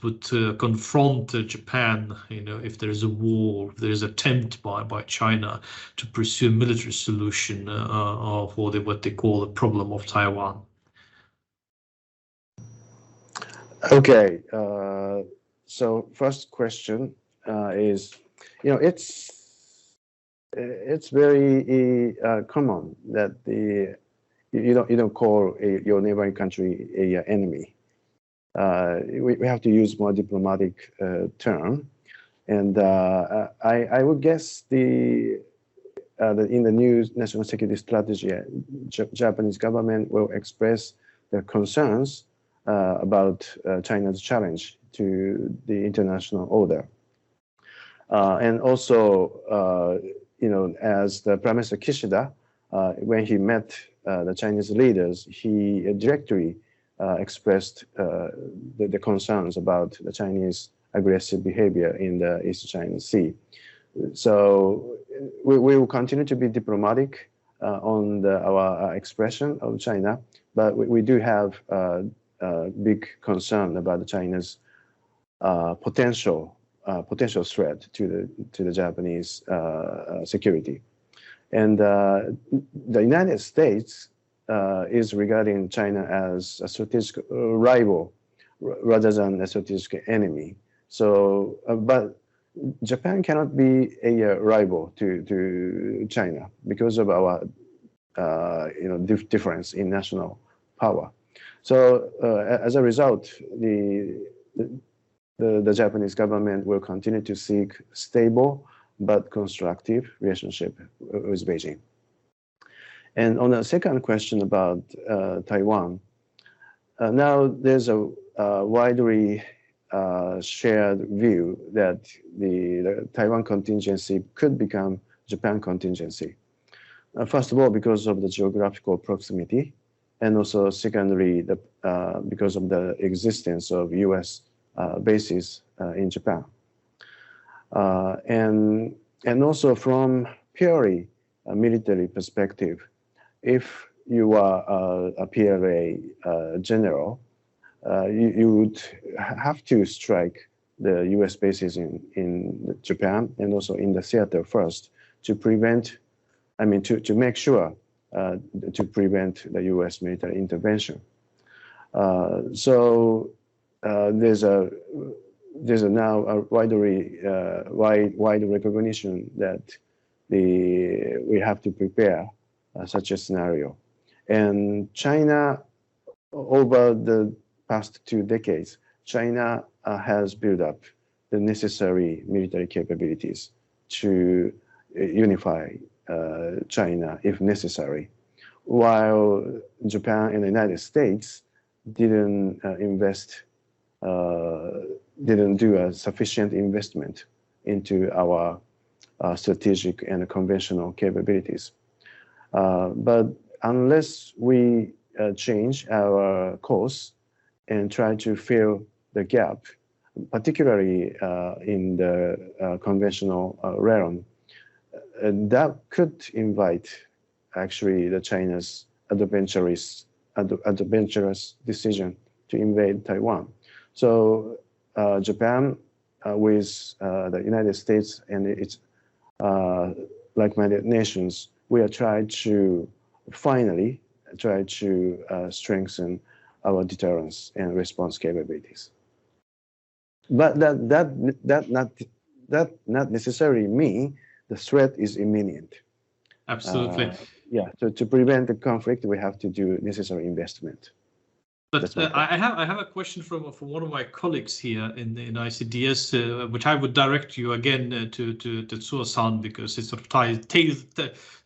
confront Japan, if there is a war, if there is an attempt by China to pursue a military solution of what they call the problem of Taiwan?
Okay, so first question is, it's very common that you don't call your neighboring country a enemy. We have to use more diplomatic term, and I would guess in the new national security strategy, Japanese government will express their concerns about China's challenge to the international order, and also. As the Prime Minister Kishida, when he met the Chinese leaders, he directly expressed the concerns about the Chinese aggressive behavior in the East China Sea. So we will continue to be diplomatic on our expression of China, but we do have a big concern about China's potential threat to the Japanese security, and the United States is regarding China as a strategic rival rather than a strategic enemy. So, but Japan cannot be a rival to China because of our difference in national power. So, as a result, the Japanese government will continue to seek stable but constructive relationship with Beijing. And on the second question about Taiwan, now there's a widely shared view that the Taiwan contingency could become Japan contingency. First of all, because of the geographical proximity, and also secondly, because of the existence of U.S. Bases in Japan, and also from purely a military perspective, if you are a PLA general, you would have to strike the U.S. bases in Japan and also in the theater first to prevent, to make sure to prevent the U.S. military intervention. So there's a now a wide recognition that we have to prepare such a scenario, and China, over the past 2 decades, China has built up the necessary military capabilities to unify China if necessary, while Japan and the United States didn't do a sufficient investment into our strategic and conventional capabilities. But unless we change our course and try to fill the gap, particularly in the conventional realm, that could invite actually the China's adventurous decision to invade Taiwan. So Japan, with the United States and its like-minded nations, we are trying to finally strengthen our deterrence and response capabilities. But that not necessarily mean the threat is imminent.
Absolutely.
Yeah. So to prevent the conflict, we have to do necessary investment.
But I have a question from one of my colleagues here in ICDS, which I would direct you again to Tetsuo-san, because it sort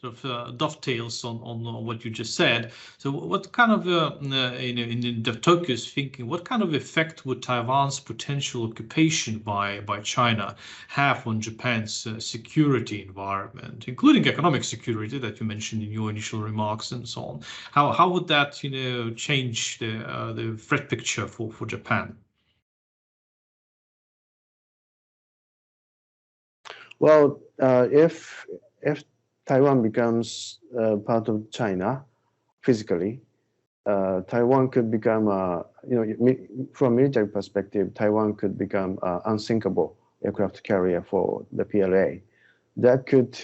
of dovetails on what you just said. So what kind of in Tokyo's thinking, what kind of effect would Taiwan's potential occupation by China have on Japan's security environment, including economic security that you mentioned in your initial remarks and so on? How would that change the threat picture for Japan?
Well, if Taiwan becomes part of China physically, Taiwan could become, from a military perspective, Taiwan could become an unsinkable aircraft carrier for the PLA. That could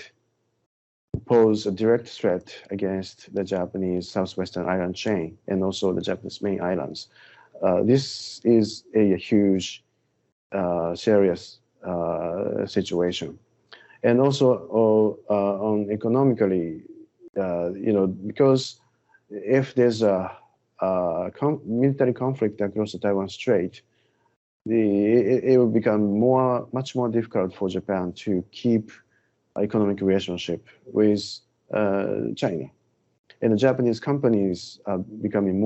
pose a direct threat against the Japanese southwestern island chain and also the Japanese main islands. This is a huge, serious situation. And also on economically, because if there's a military conflict across the Taiwan Strait, it will become much more difficult for Japan to keep economic relationship with China. And the Japanese companies are becoming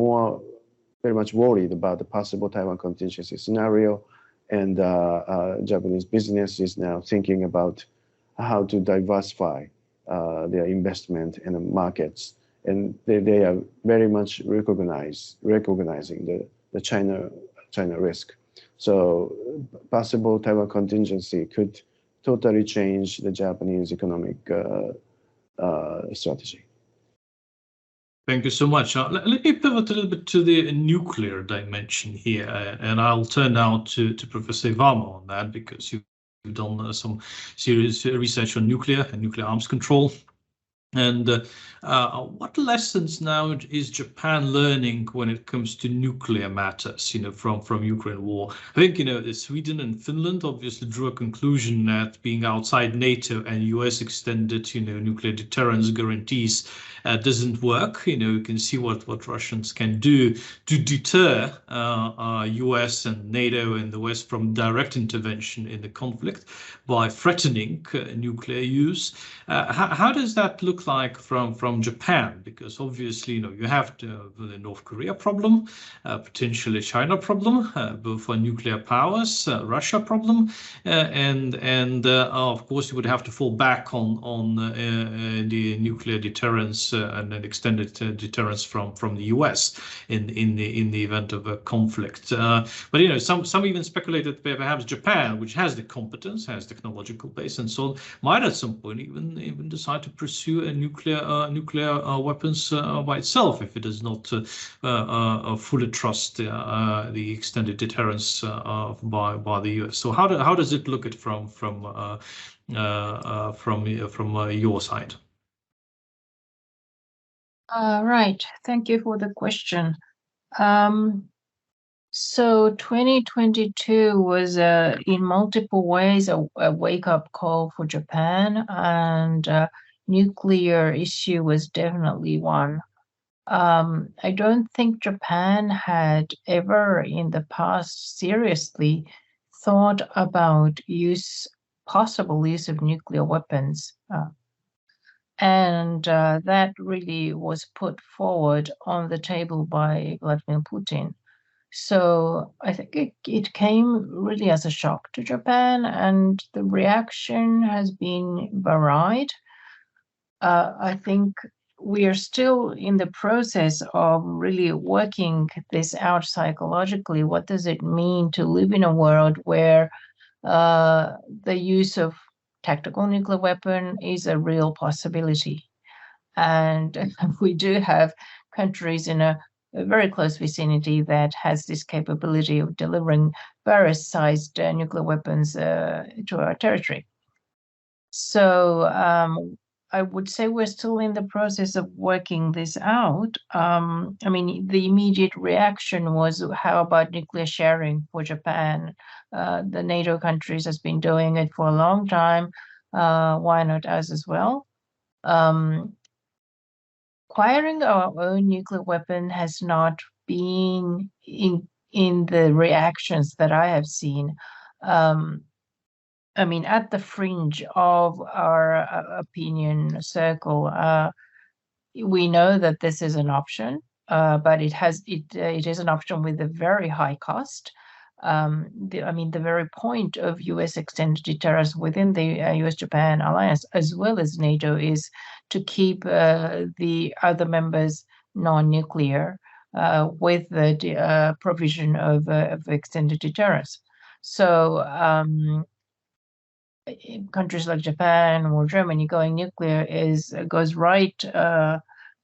very much worried about the possible Taiwan contingency scenario. And Japanese business is now thinking about how to diversify their investment in the markets. And they are very much recognizing the China risk. So possible Taiwan contingency could totally change the Japanese economic strategy.
Thank you so much. Let me pivot a little bit to the nuclear dimension here, and I'll turn now to Professor Iwama on that, because you've done some serious research on nuclear and nuclear arms control. And what lessons now is Japan learning when it comes to nuclear matters, from Ukraine war? I think, Sweden and Finland obviously drew a conclusion that being outside NATO and US extended, nuclear deterrence guarantees doesn't work. You can see what Russians can do to deter US and NATO and the West from direct intervention in the conflict by threatening nuclear use. How does that look like from Japan? Because obviously, you have the North Korea problem, potentially China problem, both for nuclear powers, Russia problem, and of course you would have to fall back on the nuclear deterrence and an extended deterrence from the US in the event of a conflict. But some even speculated that perhaps Japan, which has the competence, has technological base, and so on, might at some point even decide to pursue a nuclear weapons by itself if it does not fully trust the extended deterrence by the US. So how does it look at from your side?
Right. Thank you for the question. So 2022 was in multiple ways a wake-up call for Japan, and nuclear issue was definitely one. I don't think Japan had ever in the past seriously thought about possible use of nuclear weapons. And that really was put forward on the table by Vladimir Putin. So I think it came really as a shock to Japan, and the reaction has been varied. I think we are still in the process of really working this out psychologically. What does it mean to live in a world where the use of tactical nuclear weapon is a real possibility? And we do have countries in a very close vicinity that has this capability of delivering various sized nuclear weapons to our territory. So I would say we're still in the process of working this out. I mean, the immediate reaction was, how about nuclear sharing for Japan? The NATO countries has been doing it for a long time. Why not us as well? Acquiring our own nuclear weapon has not been in the reactions that I have seen. I mean, at the fringe of our opinion circle, we know that this is an option, but it is an option with a very high cost. The very point of US extended deterrence within the US-Japan alliance, as well as NATO, is to keep the other members non-nuclear with the provision of extended deterrence. So countries like Japan or Germany going nuclear goes right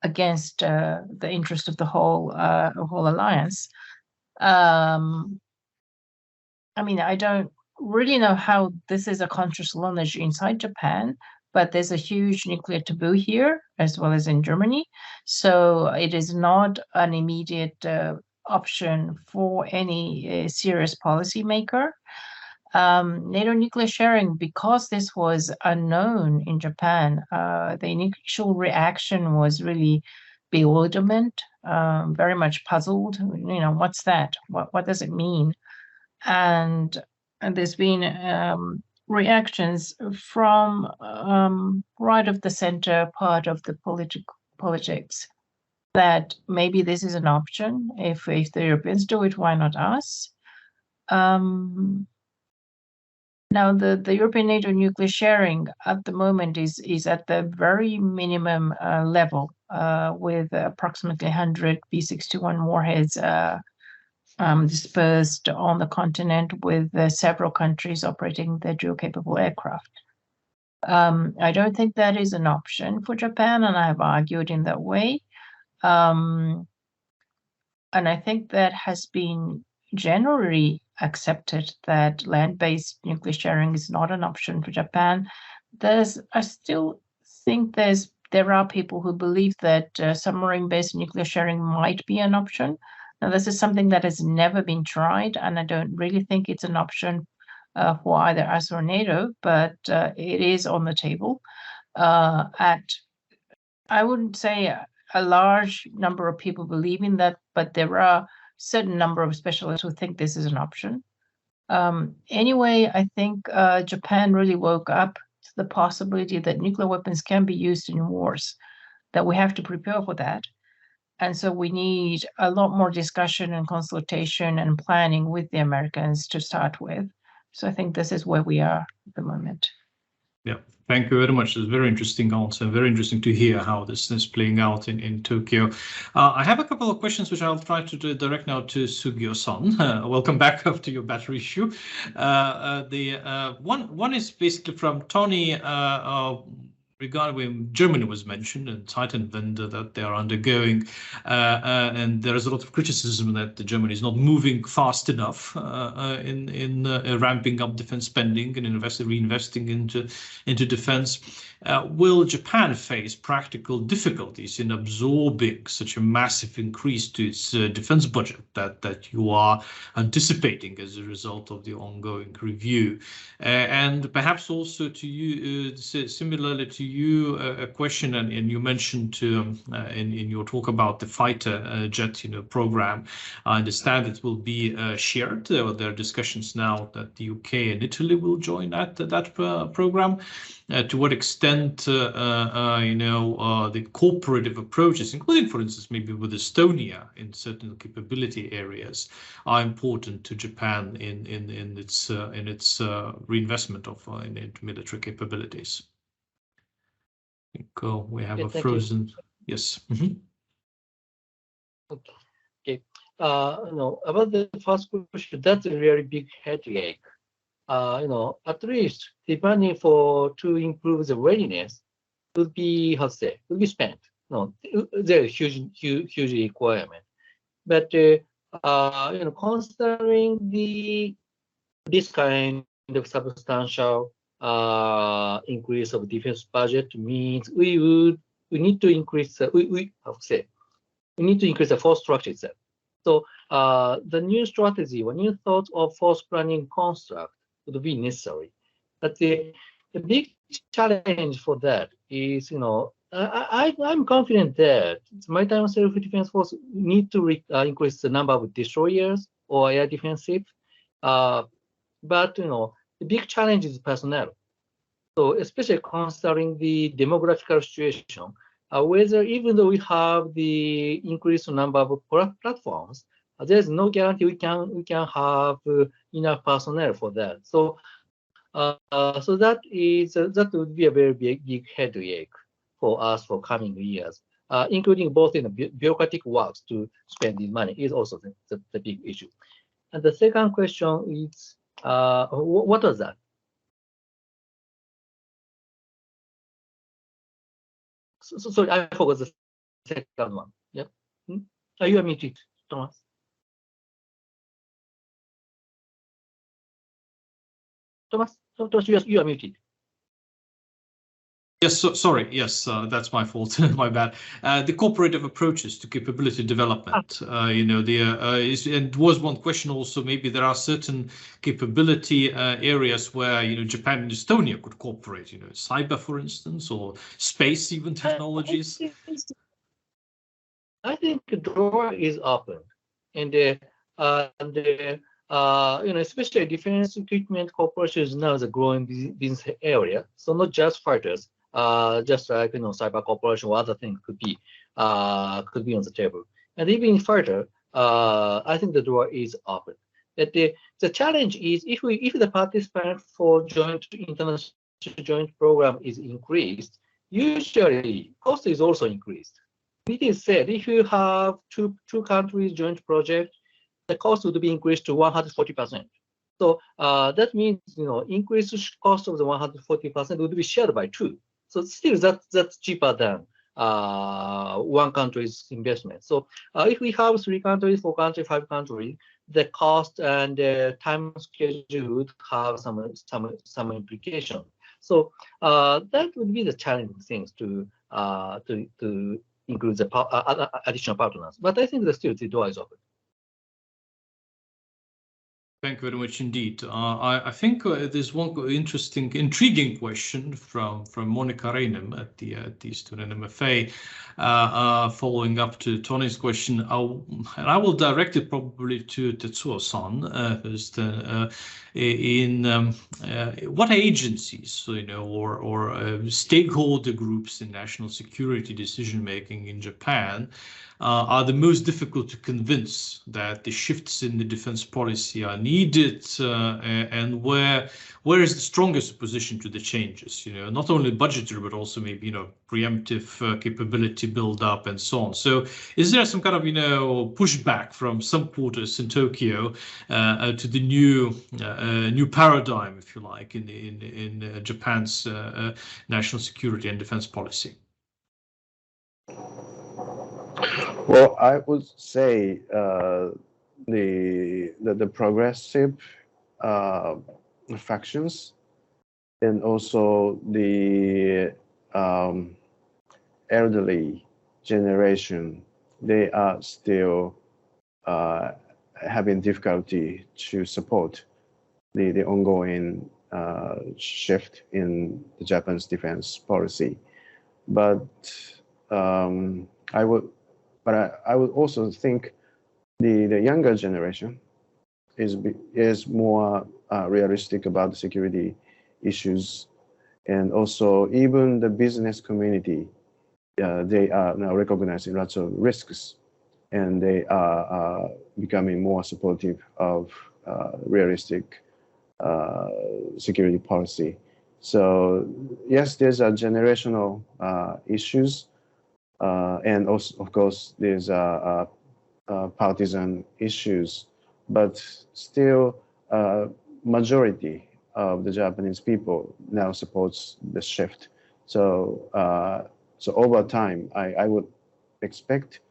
against the interest of the whole alliance. I mean, I don't really know how this is a conscious knowledge inside Japan, but there's a huge nuclear taboo here as well as in Germany. So it is not an immediate option for any serious policymaker. NATO nuclear sharing, because this was unknown in Japan, the initial reaction was really bewilderment, very much puzzled. You know, what's that? What does it mean? And there's been reactions from right of the center part of the politics that maybe this is an option. If the Europeans do it, why not us? Now, the European NATO nuclear sharing at the moment is at the very minimum level, with approximately 100 B61 warheads dispersed on the continent, with several countries operating their dual-capable aircraft. I don't think that is an option for Japan, and I have argued in that way. And I think that has been generally accepted that land-based nuclear sharing is not an option for Japan. I still think there are people who believe that submarine-based nuclear sharing might be an option. Now, this is something that has never been tried, and I don't really think it's an option for either us or NATO, but it is on the table. I wouldn't say a large number of people believe in that, but there are certain number of specialists who think this is an option. Anyway, I think Japan really woke up to the possibility that nuclear weapons can be used in wars, that we have to prepare for that. And so we need a lot more discussion and consultation and planning with the Americans to start with. So I think this is where we are at the moment.
Yeah, thank you very much. It's a very interesting answer. Very interesting to hear how this is playing out in Tokyo. I have a couple of questions which I'll try to direct now to Sugio-san. Welcome back after your battery issue. One is basically from Tony regarding when Germany was mentioned and Zeitenwende that they are undergoing, and there is a lot of criticism that Germany is not moving fast enough in ramping up defense spending and reinvesting into defense. Will Japan face practical difficulties in absorbing such a massive increase to its defense budget that you are anticipating as a result of the ongoing review? And perhaps also to you, similarly to you, a question, and you mentioned in your talk about the fighter jet program. I understand it will be shared. There are discussions now that the UK and Italy will join that program. To what extent, the cooperative approaches, including, for instance, maybe with Estonia in certain capability areas, are important to Japan in its reinvestment into military capabilities? I think we have a frozen. Yes. Mm-hmm.
Okay. No, about the first question, that's a very big headache. At least the money to improve the readiness will be, will be spent. No, there's a huge requirement. But considering this kind of substantial increase of defense budget means we need to increase we need to increase the force structure itself. So the new strategy or new thought of force planning construct would be necessary. But the big challenge for that is, I'm confident that the maritime self-defense force need to increase the number of destroyers or air defensive. But the big challenge is personnel. So especially considering the demographical situation, whether even though we have the increased number of platforms, there's no guarantee we can have enough personnel for that. So so that would be a very big headache for us for coming years, including both in the bureaucratic works to spend the money is also the big issue. And the second question is, what was that? sorry, I forgot the second one. Yep. Are you muted, Thomas? Thomas, you are muted.
Yes, sorry. Yes, that's my fault. My bad. The cooperative approaches to capability development. It was one question also. Maybe there are certain capability areas where Japan and Estonia could cooperate. Cyber, for instance, or space, even technologies.
I think the door is open, and especially defense equipment cooperation is now the growing business area. So not just fighters. Just like cyber cooperation or other things could be on the table. And even in further, I think the door is open. That the challenge is if the participant for international joint program is increased, usually cost is also increased. It is said if you have two countries joint project, the cost would be increased to 140%. So that means increased cost of the 140% would be shared by two. So still that's cheaper than one country's investment. So if we have 3 countries, 4 countries, 5 countries, the cost and time schedule would have some implication. So that would be the challenging things to include the additional partners. But I think still the door is open.
Thank you very much indeed. I think there's one interesting, intriguing question from Monica Reinem at the Estonian MFA, following up to Tony's question. And I will direct it probably to Tetsuo-san. What agencies, or stakeholder groups in national security decision making in Japan are the most difficult to convince that the shifts in the defense policy are needed, and where is the strongest opposition to the changes? Not only budgetary, but also maybe preemptive capability build up and so on. So, is there some kind of pushback from some quarters in Tokyo to the new paradigm, if you like, in Japan's national security and defense policy?
Well, I would say the progressive factions and also the elderly generation, they are still having difficulty to support the ongoing shift in the Japan's defense policy. But I would also think the younger generation is more realistic about the security issues, and also even the business community, they are now recognizing lots of risks, and they are becoming more supportive of realistic security policy. So yes, there's a generational issues. And also, of course, there's partisan issues, but still, majority of the Japanese people now supports the shift. So, over time, I would expect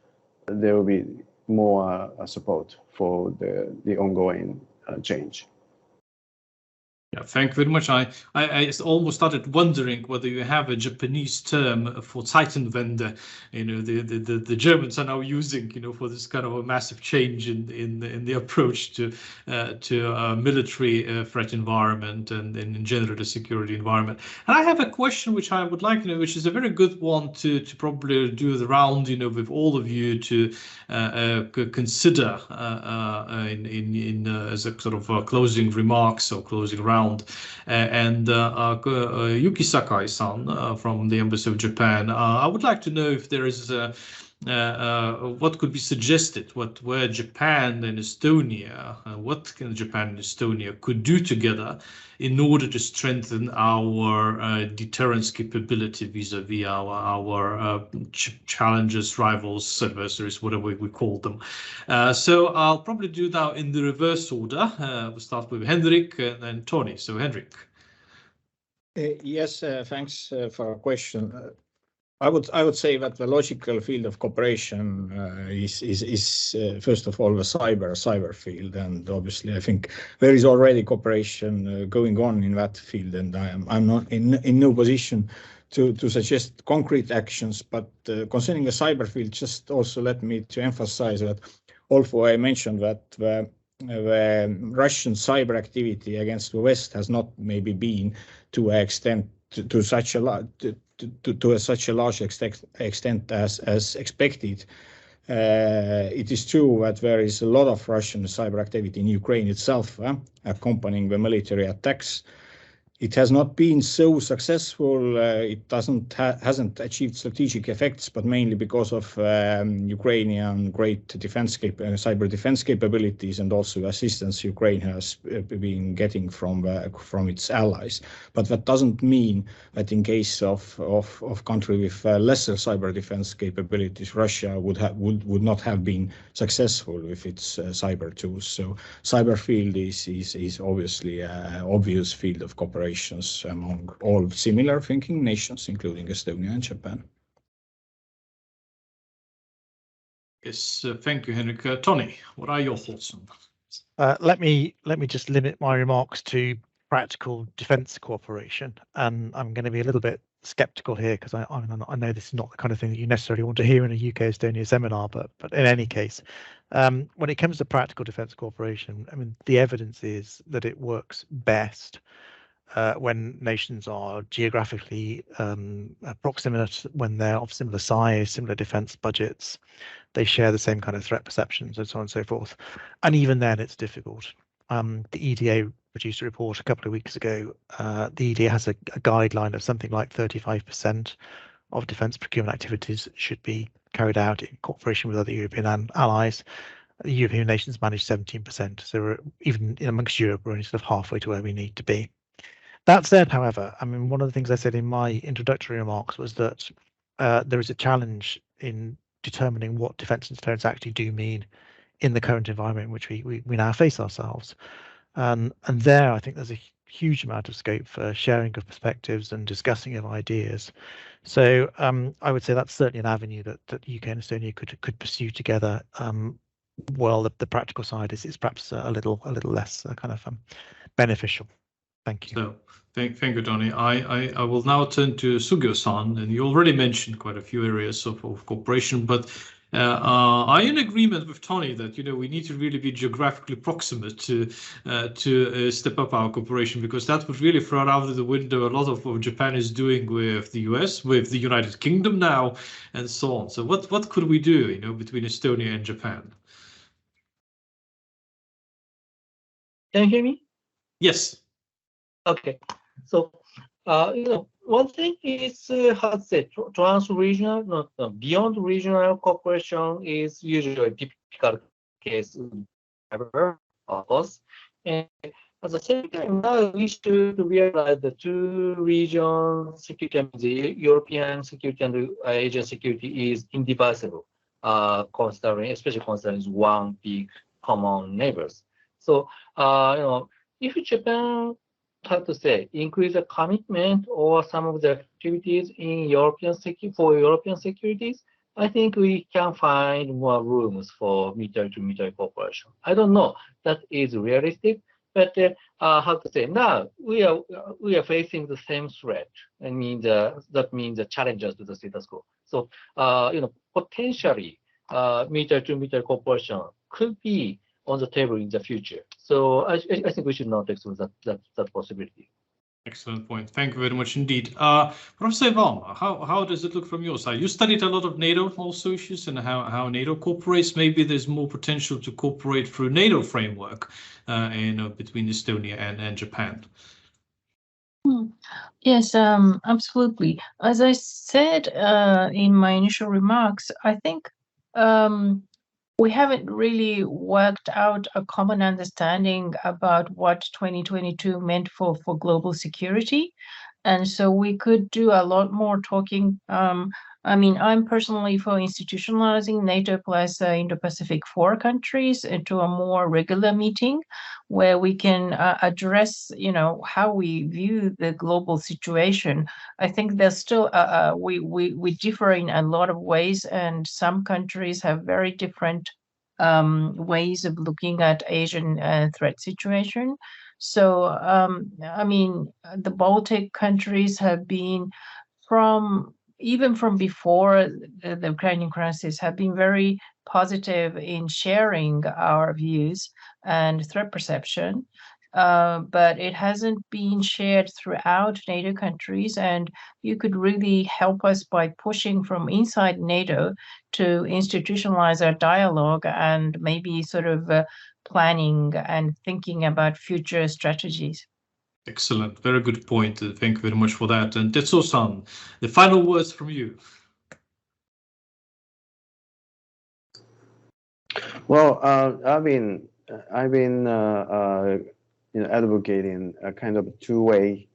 there will be more support for the ongoing change.
Yeah, thank you very much. I almost started wondering whether you have a Japanese term for Zeitenwende. The Germans are now using, for this kind of a massive change in the approach to military threat environment and in general the security environment. And I have a question which I would like, which is a very good one to probably do the round, with all of you to consider as a sort of closing remarks or closing round. And Yuki Sakai-san from the Embassy of Japan, I would like to know if there is what could be suggested, where Japan and Estonia, what can Japan and Estonia could do together in order to strengthen our deterrence capability vis-à-vis our challengers, rivals, adversaries, whatever we call them. So I'll probably do now in the reverse order. We'll start with Henrik and then Tony. So Henrik.
Yes, thanks for a question. I would say that the logical field of cooperation is first of all the cyber field, and obviously I think there is already cooperation going on in that field, and I'm not in no position to suggest concrete actions. But concerning the cyber field, just also let me to emphasize that although I mentioned that the Russian cyber activity against the West has not maybe been to extent to such a large extent as expected. It is true that there is a lot of Russian cyber activity in Ukraine itself, accompanying the military attacks. It has not been so successful. It hasn't achieved strategic effects, but mainly because of Ukrainian great cyber defense capabilities and also assistance Ukraine has been getting from its allies. But that doesn't mean that in case of country with lesser cyber defense capabilities, Russia would not have been successful with its cyber tools. So cyber field is obviously an obvious field of cooperation among all similar thinking nations, including Estonia and Japan.
Yes, thank you, Henrik. Tony, what are your thoughts on
that? Let me just limit my remarks to practical defence cooperation, and I'm going to be a little bit sceptical here because I know this is not the kind of thing that you necessarily want to hear in a UK-Estonia seminar, but in any case, when it comes to practical defence cooperation, I mean, the evidence is that it works best when nations are geographically proximate, when they're of similar size, similar defense budgets, they share the same kind of threat perceptions and so on and so forth. And even then it's difficult. The EDA produced a report a couple of weeks ago. The EDA has a guideline of something like 35% of defense procurement activities should be carried out in cooperation with other European allies. The European nations manage 17%. So we're, even amongst Europe, we're only sort of halfway to where we need to be. That said, however, I mean, one of the things I said in my introductory remarks was that there is a challenge in determining what defence and deterrence actually do mean in the current environment in which we now face ourselves. And there, I think there's a huge amount of scope for sharing of perspectives and discussing of ideas. So I would say that's certainly an avenue that UK and Estonia could pursue together. Well, the practical side is perhaps a little less kind of beneficial. Thank you.
So, thank you, Tony. I will now turn to Sugio-san, and you already mentioned quite a few areas of cooperation, but are you in agreement with Tony that we need to really be geographically proximate to step up our cooperation, because that would really throw out of the window a lot of what Japan is doing with the US, with the United Kingdom now, and so on. So what could we do, between Estonia and Japan?
Can you hear me?
Yes.
Okay, so one thing is how to say trans-regional, beyond regional cooperation is usually a typical case ever, of course. And at the same time, now we should realize the two region security, the European security and Asian security is indivisible, especially considering one big common neighbors. So if Japan, how to say, increase the commitment or some of the activities in European securities, I think we can find more rooms for military-to-military cooperation. I don't know that is realistic, but how to say, now we are facing the same threat. I mean, that means the challenges to the status quo. So potentially military-to-military cooperation could be on the table in the future. So I think we should not exclude that possibility.
Excellent point. Thank you very much indeed. Professor Iwama, how does it look from your side? You studied a lot of NATO also issues and how NATO cooperates. Maybe there's more potential to cooperate through NATO framework between Estonia and Japan.
Yes, absolutely. As I said in my initial remarks, I think we haven't really worked out a common understanding about what 2022 meant for global security. And so we could do a lot more talking. I mean, I'm personally for institutionalizing NATO plus Indo-Pacific 4 countries into a more regular meeting where we can address, you know, how we view the global situation. I think there's still, we differ in a lot of ways, and some countries have very different ways of looking at Asian threat situation. So, I mean, the Baltic countries have been even from before the Ukrainian crisis, have been very positive in sharing our views and threat perception. But it hasn't been shared throughout NATO countries, and you could really help us by pushing from inside NATO to institutionalize our dialogue and maybe sort of planning and thinking about future strategies.
Excellent. Very good point. Thank you very much for that. And Tetsuo-san, the final words from you.
Well, I've been advocating a kind of two-way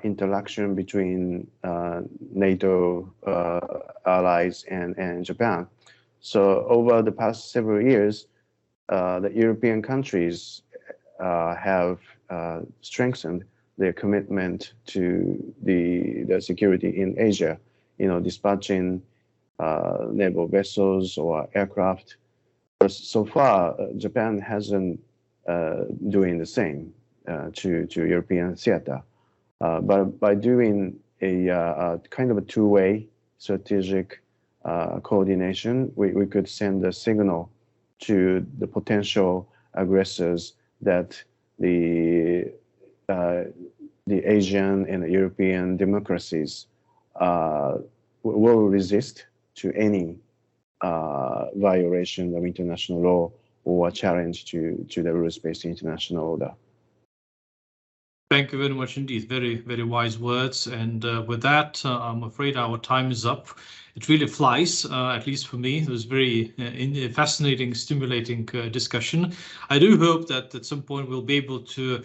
interaction between NATO allies and Japan. So over the past several years, the European countries have strengthened their commitment to the security in Asia, you know, dispatching naval vessels or aircraft. But so far, Japan hasn't doing the same to European theater. But by doing a kind of a two-way strategic coordination, we could send a signal to the potential aggressors that the Asian and the European democracies will resist to any violation of international law or challenge to the rules-based international order.
Thank you very much indeed. Very, very wise words. And with that, I'm afraid our time is up. It really flies, at least for me. It was very fascinating, stimulating discussion. I do hope that at some point we'll be able to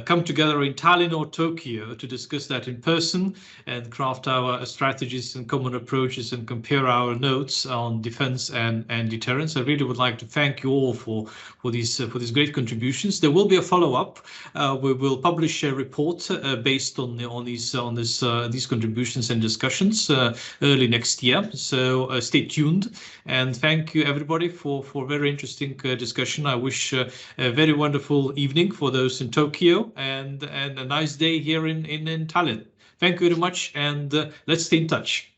come together in Tallinn or Tokyo to discuss that in person and craft our strategies and common approaches and compare our notes on defense and deterrence. I really would like to thank you all for these great contributions. There will be a follow-up. We will publish a report based on these contributions and discussions early next year. So stay tuned, and thank you everybody for very interesting discussion. I wish a very wonderful evening for those in Tokyo and a nice day here in Tallinn. Thank you very much, and let's stay in touch.